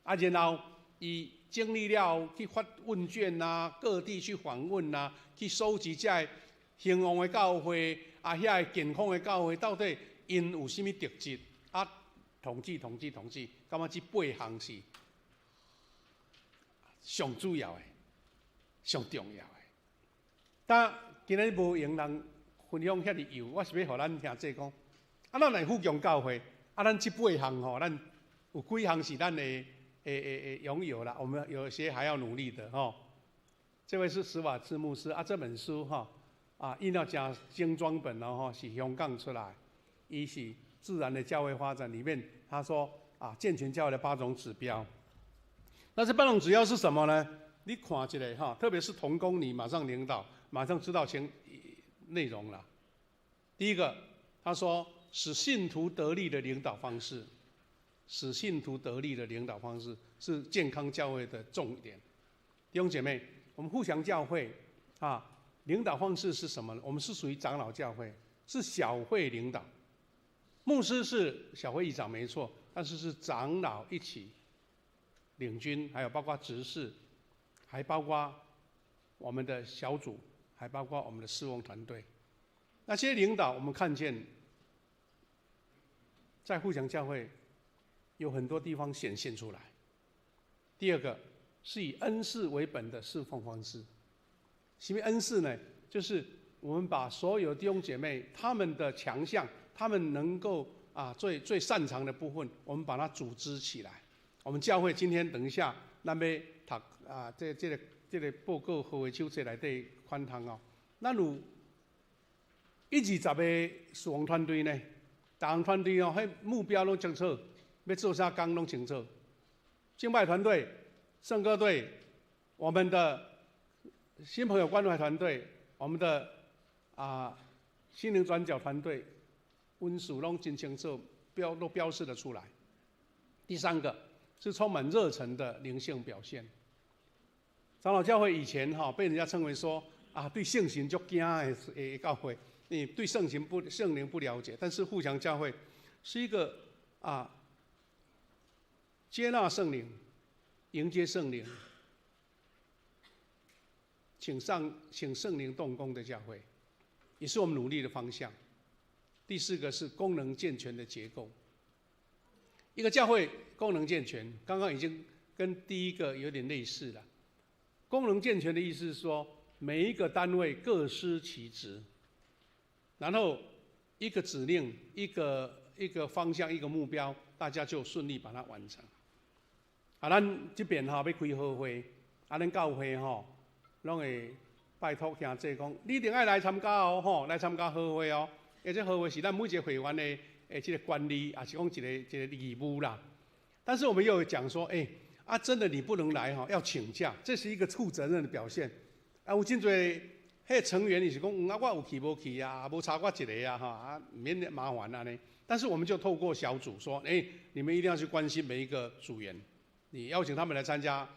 然后伊经历了去发问卷各地去访问去收集这兴旺的教会遐健康的教会到底因有甚物特质统计，感觉这8项是上主要的、上重要的。但今日无用人分享遐尼有，我是要互咱听这讲。咱来富强教会咱这8项咱有几项是咱的拥有了，我们有些还要努力的这位是史瓦茨牧师这本书印到加精装本是香港出来，伊是自然的教会发展里面，他说健全教会的8种指标。那这8种指标是什么呢？你看一下特别是同工，你马上领导，马上知道内容了。第一个，他说使信徒得力的领导方式，使信徒得力的领导方式是健康教会的重点。弟兄姐妹，我们互相教会领导方式是什么呢？我们是属于长老教会，是小会领导。牧师是小会议长没错，但是是长老一起领军，还有包括执事，还包括我们的小组，还包括我们的事工团队。那些领导我们看见在互相教会有很多地方显现出来。第二个是以恩赐为本的侍奉方式。什么恩赐呢？就是我们把所有弟兄姐妹他们的强项，他们能够最擅长的部分，我们把它组织起来。我们教会今天等一下咱要读这个报告何为手册内底款项咱有120个事工团队呢，每项团队迄目标拢清楚，要做啥工拢清楚。敬拜团队、圣歌队、我们的新朋友关怀团队、我们的心灵转角团队，分数拢真清楚，都标示了出来。第3个是充满热忱的灵性表现。长老教会以前被人家称为说对圣神足惊的教会，你对圣灵不了解，但是互相教会是一个接纳圣灵、迎接圣灵、请圣灵动工的教会，也是我们努力的方向。第4个是功能健全的结构。一个教会功能健全，刚刚已经跟第1个有点类似了。功能健全的意思是说，每一个单位各司其职，然后一个指令、一个方向、一个目标，大家就顺利把它完成。咱这边要开好会，咱教会拢会拜托兄弟讲，你一定要来参加来参加好会而且好会是咱每一个会员的这个管理，也是讲一个义务啦。但是我们又有讲说，真的你不能来要请假，这是一个负责任的表现。有真多迄成员你是讲，我有去无去无查我一个免麻烦呢。但是我们就透过小组说，你们一定要去关心每一个组员，你邀请他们来参加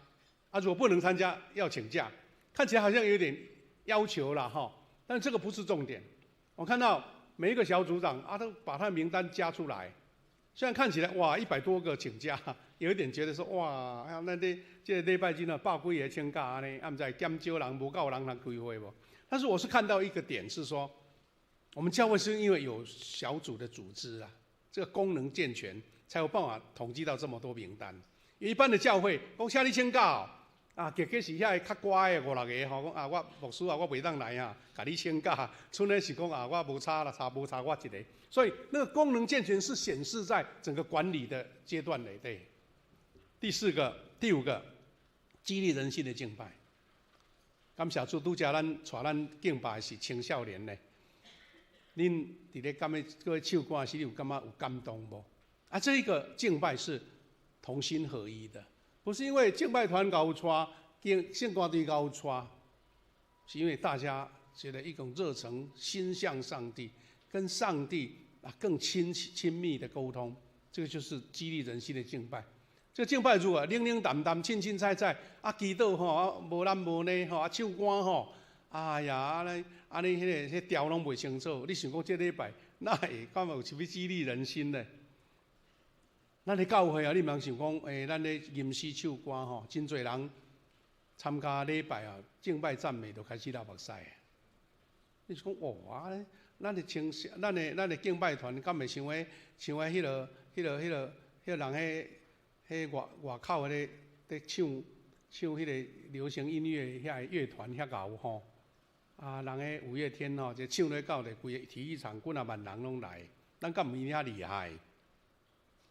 啊，如果不能参加要请假，看起来好像有点要求了哈，但这个不是重点。我看到每一个小组长啊，都把他的名单加出来，虽然看起来哇100多个请假，有一点觉得说哇，那这礼拜真啊100几个请假呢，啊，不知减少人无够人开会不？但是我是看到一个点是说，我们教会是因为有小组的组织啊，这个功能健全，才有办法统计到这么多名单。一般的教会讲请你请假啊，其实是遐较乖的5、6个吼，讲啊我牧师啊我袂当来啊，甲你请假，剩的是讲啊我无差啦，无差我一个。所以那个功能健全是显示在整个管理的阶段内对。第5个，激励人心的敬拜。感谢主，拄则带咱敬拜是青少年呢。恁伫咧感觉各位唱歌时，你有感觉有感动无？啊，这一个敬拜是同心合一的，不是因为敬拜团搞错，圣歌队搞错，是因为大家觉得一种热诚，心向上帝，跟上帝啊更亲密的沟通，这个就是激励人心的敬拜。这个敬拜如果冷冷淡淡、清清菜菜，啊，祈祷吼，啊，无男无女吼，啊，唱歌吼，哎呀，安尼迄个调拢袂清楚。你想讲这礼拜，那会干嘛有是要激励人心呢？咱咧教会啊，你茫想讲，咱咧吟诗唱歌吼，真侪人参加礼拜啊，敬拜赞美就开始流目屎。你是讲哇，咱的敬拜团，敢袂像迄个人迄外口咧唱迄个流行音乐遐乐团遐牛吼，啊，人诶5月天吼，就唱咧到咧规个体育场几啊万人拢来，咱敢毋伊遐厉害？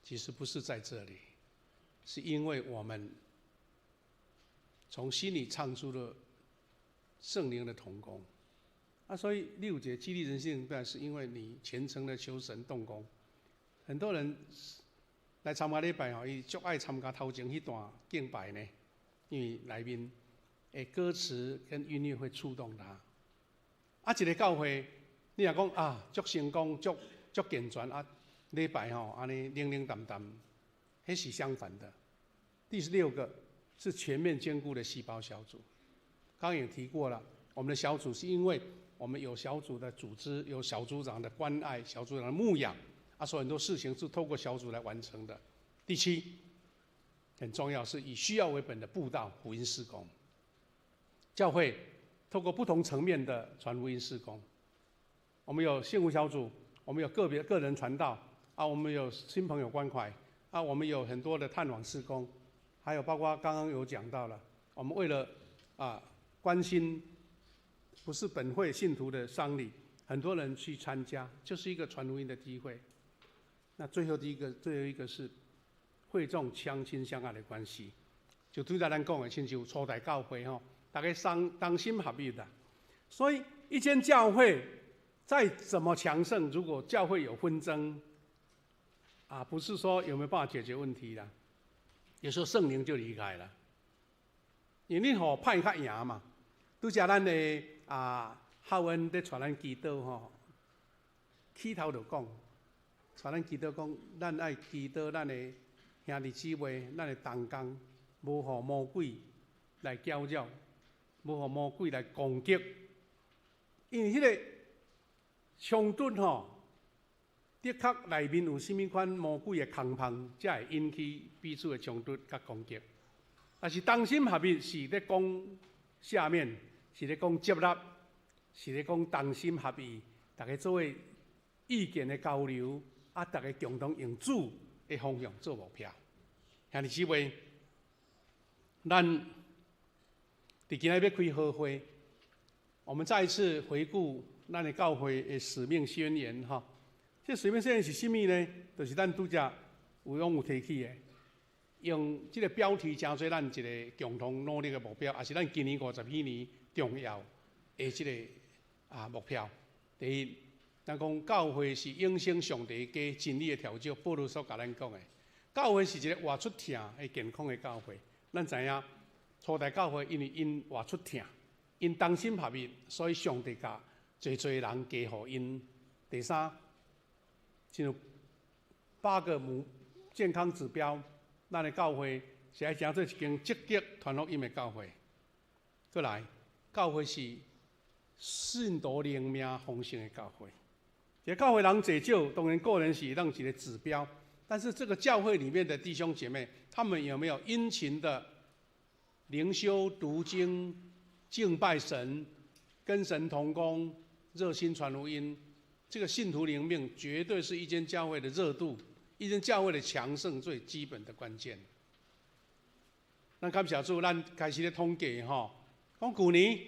其实不是在这里，是因为我们从心里唱出了圣灵的同工啊，所以你有一个激励人心的敬拜，是因为你虔诚的求神动工。很多人来参加礼拜吼，伊足爱参加头前迄段敬拜呢，因为内面的歌词跟音乐会触动他。啊，一个教会，你若讲啊，足成功、足健全啊，礼拜吼安尼冷冷淡淡，迄是相反的。第6个是全面兼顾的细胞小组。刚刚也提过了，我们的小组是因为我们有小组的组织，有小组长的关爱，小组长的牧养。啊，所以很多事情是透过小组来完成的。第7，很重要，是以需要为本的布道福音事工。教会透过不同层面的传福音事工，我们有幸福小组，我们有个人传道啊，我们有新朋友关怀啊，我们有很多的探访事工，还有包括刚刚有讲到了，我们为了关心不是本会信徒的丧礼，很多人去参加，就是一个传福音的机会。那最后一个是会众相亲相爱的关系，就拄才咱讲的，亲像初代教会吼，大家同心合意的。所以一间教会再怎么强盛，如果教会有纷争，啊，不是说有没有办法解决问题啦，有时候圣灵就离开了，因为你吼派较赢嘛。拄则咱的孝恩在传咱祈祷吼，起头就讲。传咱祈祷讲，咱爱祈祷咱的兄弟姊妹，咱的同工，无互魔鬼来搅扰，无互魔鬼来攻击。因为迄个冲突吼，的确内面有甚物款魔鬼的空隙，才会引起彼此的冲突甲攻击。但是同心合意是咧讲下面，是咧讲接纳，是咧讲同心合意，大家做为意见的交流。啊！大家共同用主的方向做目标。兄弟姊妹，咱伫今日要开好会，我们再一次回顾咱的教会的使命宣言哈。这使命宣言是什么呢？就是咱拄则有提起的，用这个标题加做咱一个共同努力的目标，也是咱今年50年重要的这个目标。第一。咱讲教会是永生上帝加真理的调酒，保罗所甲咱讲的，教会是一个活出疼的健康的教会。咱知影初代教会因为因活出疼，因同心合意，所以上帝甲侪人加互因。第3，进入8个健康指标，咱的教会是爱行做一间积极传福音的教会。过来，教会是信徒灵命丰盛的教会。这教会人济少，当然个人是当一个指标，但是这个教会里面的弟兄姐妹，他们有没有殷勤的灵修、读经、敬拜神、跟神同工、热心传福音？这个信徒灵命绝对是一间教会的热度、一间教会的强盛最基本的关键。咱感谢主，咱开始咧统计吼，讲去年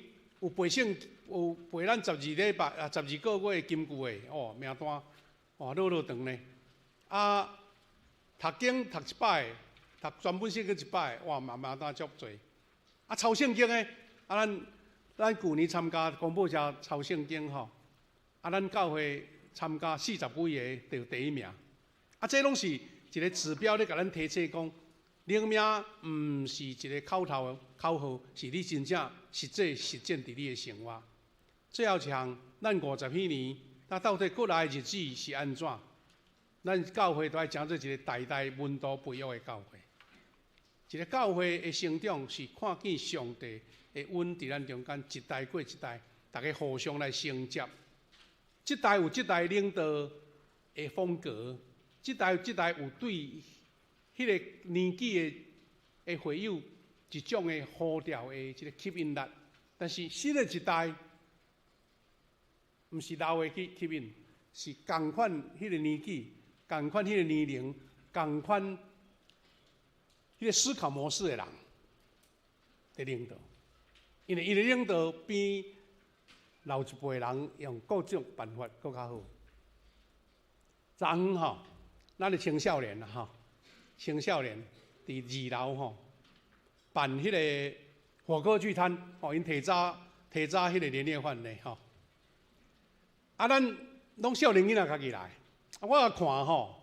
有陪省。有陪咱12礼拜啊，12个月金句的哦，名单哦，落长呢。啊，读经读一摆，读全本圣经一摆，哇，名单足多。啊，抄圣经的啊，咱去年参加公布社抄圣经吼，啊，咱教会参加40几个得第一名。啊，这拢是一个指标咧，甲咱提醒讲，灵命毋是一个口号，是你真正实践伫你的生活。最后像咱50几年，那到底过来的日子是安怎？咱教会都爱讲做一个代代温度培育的教会。一个教会的成长是看见上帝的恩伫咱中间一代过一代，大家互相来承接。一代有一代领导的风格，一代有一代有对迄个年纪的会友一种的呼召的一个吸引力。但是新的一代，毋是老的去吸引，是同款迄个年纪、同款迄个年龄、同款迄个思考模式的人的领导，因为伊的领导比老一辈人用各种办法更较好。昨昏吼，咱的青少年吼，青少年伫2楼吼办迄个火锅聚餐，吼因提早迄个年夜饭呢吼。啊，咱拢少年囡仔家己来，我看吼，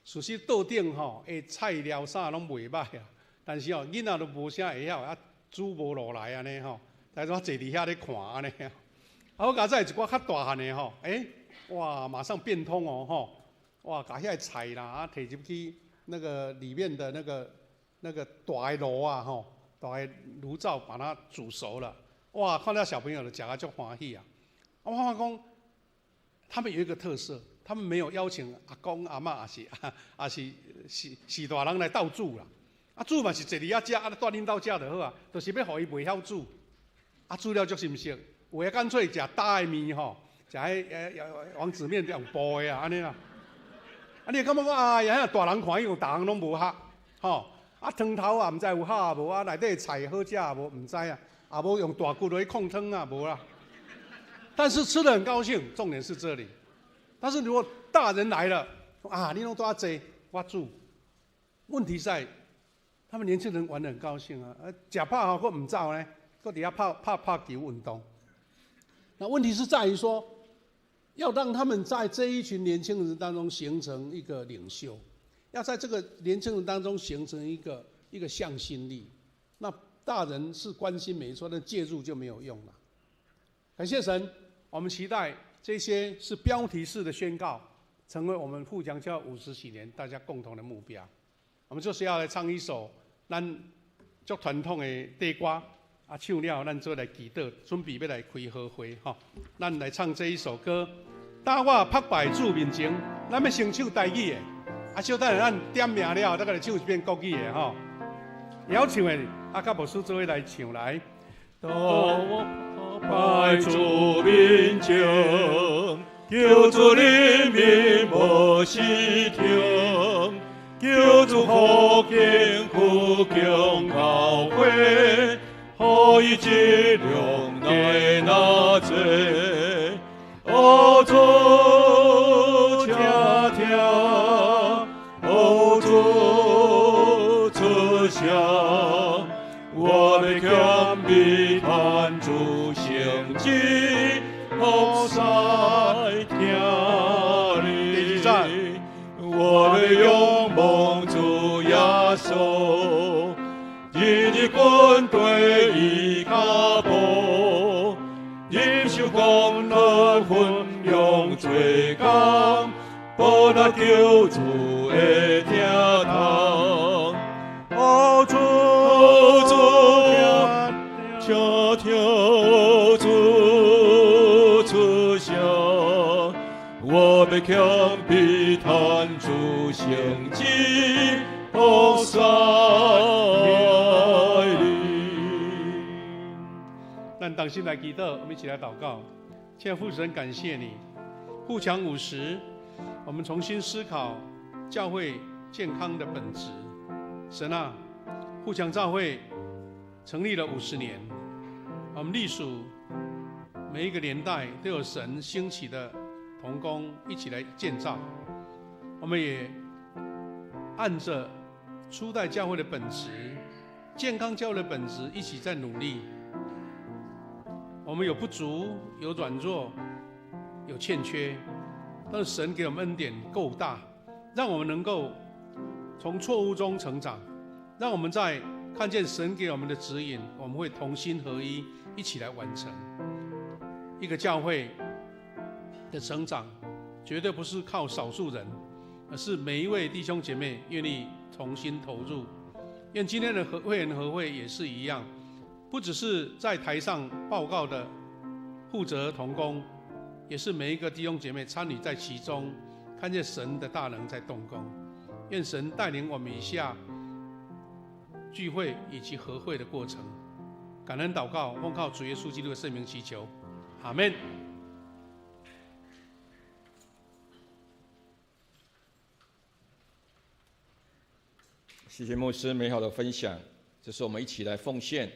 事实桌顶吼，菜料啥拢袂歹啊，但是吼，囡仔都无啥会晓，啊，煮无落来安尼吼，大家坐伫遐咧看安尼。啊，我家在一寡较大汉的吼，哇，马上变通哦吼，哇，把遐菜啦，啊，摕入去那个里面的那个大的炉啊吼，大的炉灶把它煮熟了，哇，看到小朋友就食啊足欢喜啊。我发觉讲。他们有一个特色，他们没有邀请阿公阿嬷，是大人来斗煮啦。啊，煮嘛是坐伫遐食，啊，带恁兜食就好啊。就是要互伊袂晓煮，啊，煮了足心熟。有诶干脆食大的面吼，食王子面用煲的啊，安尼啦。啊，你感觉讲哎呀，大人看伊有，大人拢无合，吼。啊，汤头啊，毋知有合啊无啊，内底菜好食啊无，毋知啊，啊无用大骨去控汤啊无啦。但是吃得很高兴，重点是这里。但是如果大人来了，啊，你弄多少我煮。问题在，他们年轻人玩得很高兴啊，吃饱后佫唔走呢，佫底下拍球运动。那问题是在于说，要让他们在这一群年轻人当中形成一个领袖，要在这个年轻人当中形成一个向心力。那大人是关心没错，但介入就没有用了。感谢神。我们期待这些是标题式的宣告，成为我们富强教50几年大家共同的目标。我们就是要来唱一首咱足传统的地歌，啊，唱了咱做来祈祷，准备要来开好会吼。咱来唱这一首歌，当我拍败主面前，咱要先唱台语的，啊，小等下咱点名了，再来唱一遍国语的吼。要唱的，啊，甲牧师做伙来唱来。当我拜主面前，求主怜悯无失听，求主福建富强教会，可以质量来那做，主听听，主出声，我们谦卑盼主。福塞听你，我们仰望主耶稣，日日军队依靠步，忍受光难分用罪感，报答救主的天堂。强必贪主成绩，好塞你。让当心来祈祷，我们一起来祷告。亲爱的父神，感谢你，互强50，我们重新思考教会健康的本质。神啊，互强教会成立了50年，我们隶属每一个年代都有神兴起的同工一起来建造，我们也按着初代教会的本质、健康教会的本质一起在努力。我们有不足，有软弱，有欠缺，但是神给我们恩典够大，让我们能够从错误中成长，让我们在看见神给我们的指引，我们会同心合一，一起来完成。一个教会的成长，绝对不是靠少数人，而是每一位弟兄姐妹愿意重新投入。愿今天的会员和会也是一样，不只是在台上报告的负责同工，也是每一个弟兄姐妹参与在其中，看见神的大能在动工。愿神带领我们以下聚会以及和会的过程。感恩祷告，奉靠主耶稣基督的圣名祈求，阿们。谢谢牧师美好的分享，这是我们一起来奉献。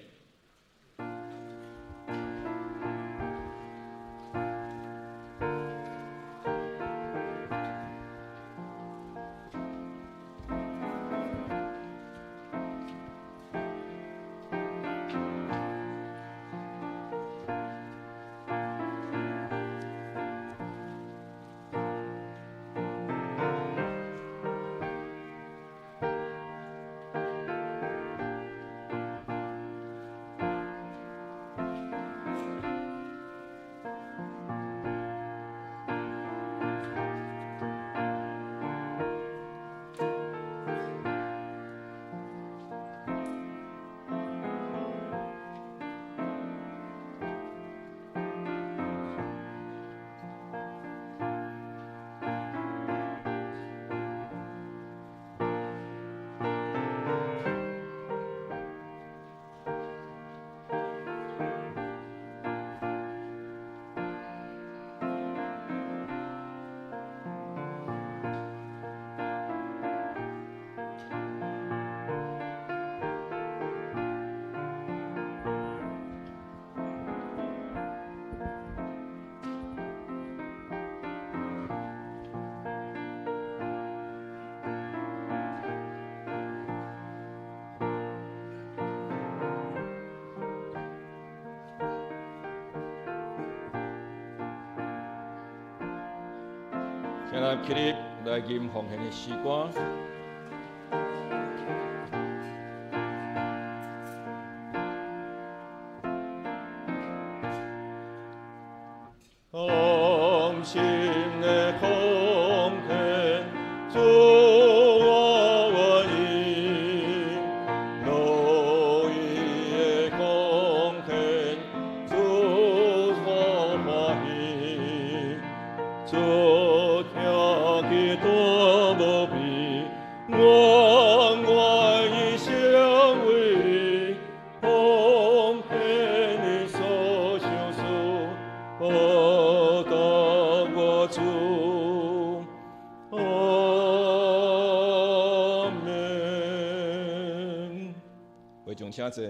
现在起立来吟奉献的诗歌。同心的奉献，主我愿意；乐意的奉献，主我欢喜。主听起多无比，我愿意成为奉献你所想事，报答我主。阿门。会众请坐。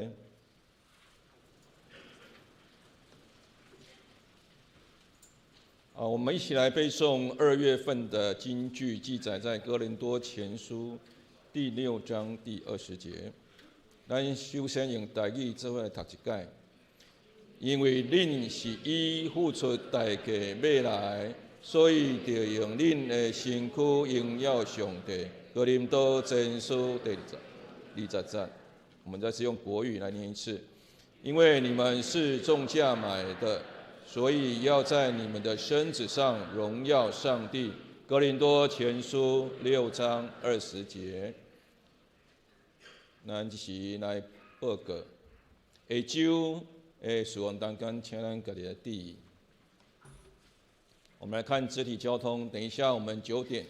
我们一起来背诵2月份的金句，记载在哥林多前书第6章第20节。咱首先用台语做伙来读一解。因为恁是以付出代价买来，所以就用恁的身躯荣耀上帝。哥林多前书第20节。我们再次用国语来念一次。因为你们是重价买的，所以要在你们的身子上荣耀上帝。哥林多前书6章20节。咱就是来报告。下周的事务当中，请咱家己来注意。我们来看肢体交通。等一下我们9点，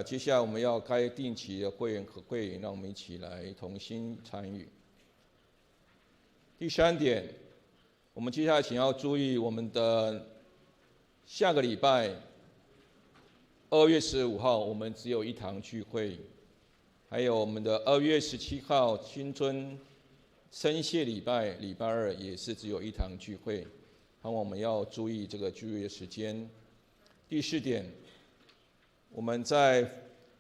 接下来我们要开定期的会员和会员，让我们一起来同心参与。第3点，我们接下来请要注意我们的下个礼拜2月15号，我们只有1堂聚会，还有我们的2月17号新春生谢礼拜，礼拜2也是只有1堂聚会，盼望我们要注意这个聚会的时间。第4点，我们在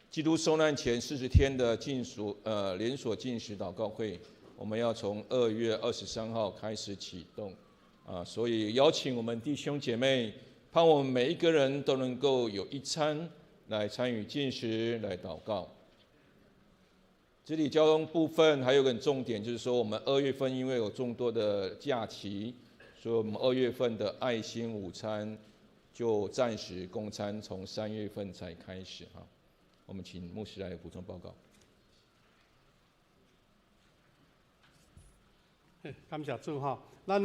基督受难前40天的连锁禁食祷告会，我们要从2月23号开始启动，所以邀请我们弟兄姐妹，盼我们每一个人都能够有一餐来参与禁食，来祷告。肢体交通部分还有个重点，就是说我们2月份因为有众多的假期，所以我们2月份的爱心午餐就暂时供餐，从3月份才开始哈。我们请牧师来补充报告。感谢主哈，咱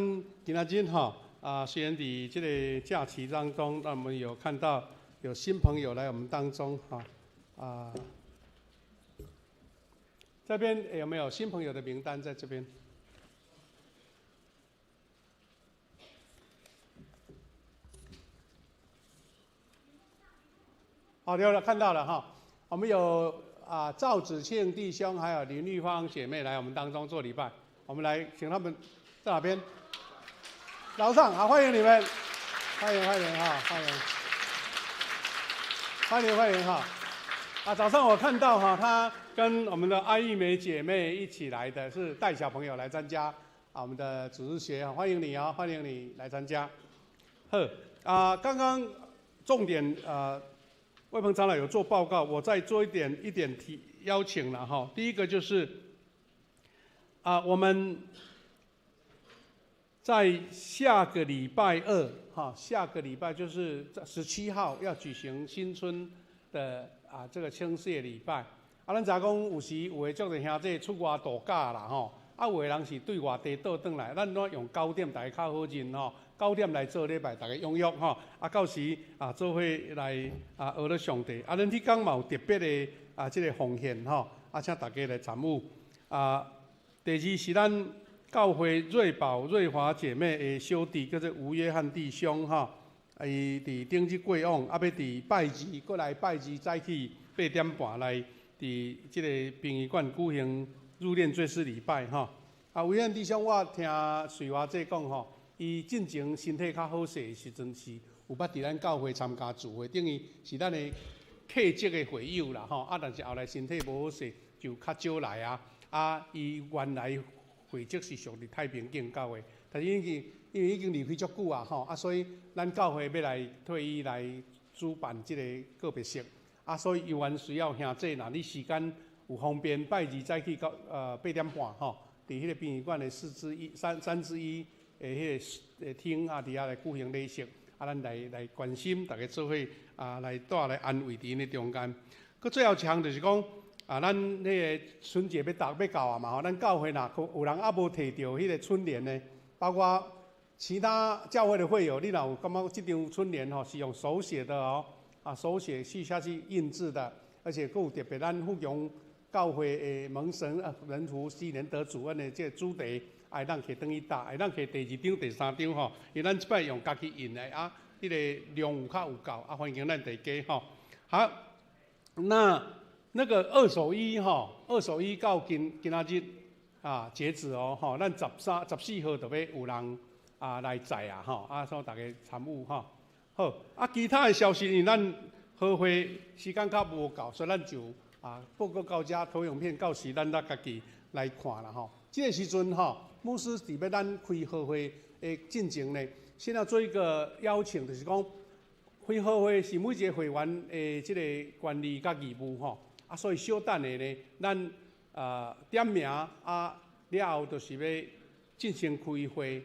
今仔日哈虽然伫这个假期当中，我们有看到有新朋友来我们当中哈这边有没有新朋友的名单在这边？好，有了，看到了哈。我们有赵子庆弟兄还有林玉芳姐妹来我们当中做礼拜，我们来请他们在哪边？楼上，好，欢迎你们，欢迎哈，欢迎哈。早上我看到哈，他跟我们的艾玉梅姐妹一起来的，是带小朋友来参加我们的主日学，欢迎你啊，欢迎你来参加。刚刚重点魏鹏长老有做报告，我再做一点邀请了哈。第一个就是我们在下个礼拜2下个礼拜就是17号要举行新春的这个清谢礼拜。咱知影讲有时有的足侪兄弟出外度假啦吼，有的人是对外地倒转来，咱用9点大家较好认吼，9点来做礼拜，大家踊跃吼，到时做伙来学了上帝。咱迄天嘛有特别的这个奉献吼，请大家来参与。第2是咱教会瑞宝瑞华姐妹的小弟叫做吴约翰弟兄吼，伊伫顶日过往，要伫拜2过来拜2早起8点半来伫这个殡仪馆举行入殓追思礼拜吼。吴约翰弟兄，我听瑞华姐讲吼，伊进前身体较好势的时阵是有捌伫咱教会参加聚会，等于是咱的客籍的会友啦吼。但是后来身体无好势，就较少来伊原来会籍是属于太平境教会，但是因为已经离开足久吼，所以咱教会要来退役来主办这个个别式，所以有缘需要兄弟，若你时间有方便，拜2早起到8点半吼，伫迄个殡仪馆的3之1的迄个厅伫遐来举行礼式，咱来关心，大家做伙来带来安慰伫迄中间。佮最后强就是讲。咱迄个春节要到嘛，咱教会若有人无摕到迄个春联呢，包括其他教会的会友，你若有感觉这张春联是用手写的手写续下去印制的，而且佫有特别咱富强教会的蒙神人福4年得主恩的这个主题，咱摕转去打，咱摕第2张、第3张吼，因为咱即摆用家己印的迄个量有较有够，欢迎咱大家吼。好，那个2手衣到今仔日截止吼，咱14号就要有人来载所以大家参与吼。好，其他的消息，因为咱好会时间较无够，所以咱就报告到这，投影片到时咱家己来看啦吼。这个时阵牧师伫要咱开好会的进前呢，先要做一个邀请，就是讲开好会是每一个会员的这个管理甲义务吼。所以小等下呢，咱点名了后，就是要进行开会。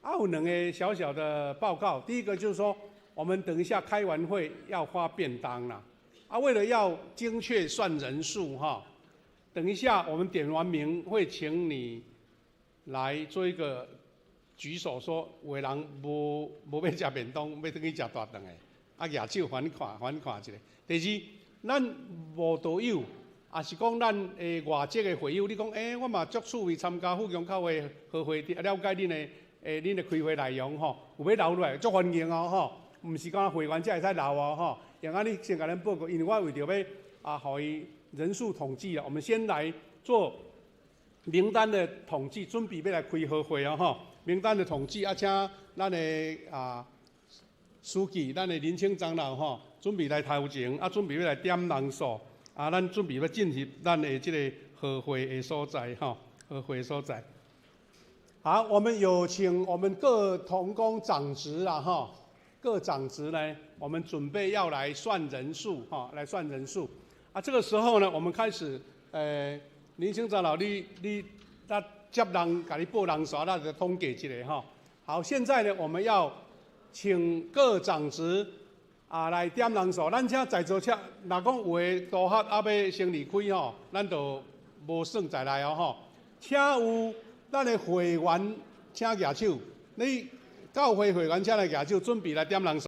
有2个小小的报告。第一个就是说，我们等一下开完会要发便当啦。为了要精确算人数等一下我们点完名会请你来做一个举手说，有的人无要吃便当，要等去吃大顿的。啊举手反看一下。第二，咱无道友，也是讲咱外籍的会友，你讲我嘛足趣味参加富强口的和会，了解恁的开会内容吼，有要留落来，足欢迎哦吼，毋是讲会员才会使留哦吼。用安尼先甲咱报告，因为我为着要互伊人数统计啊，我们先来做名单的统计，准备要来开和会哦吼。名单的统计啊，请咱的书记，咱的林清长老吼，准备来头前啊，准备要来点人数啊，咱准备要进入咱的这个和会的所在吼，和会所在。好，我们有请我们各同工长职啦哈，各长职呢，我们准备要来算人数哈，来算人数啊。这个时候呢，我们开始林清长老，你接人，给你报人数，那就统计一下哈。好，现在呢，我们要请各长职来点人数。咱请在座若讲有的同学要先离开吼，咱就无算在内哦吼。请有咱的会员请举手，你教会会员请来举手，准备来点人数。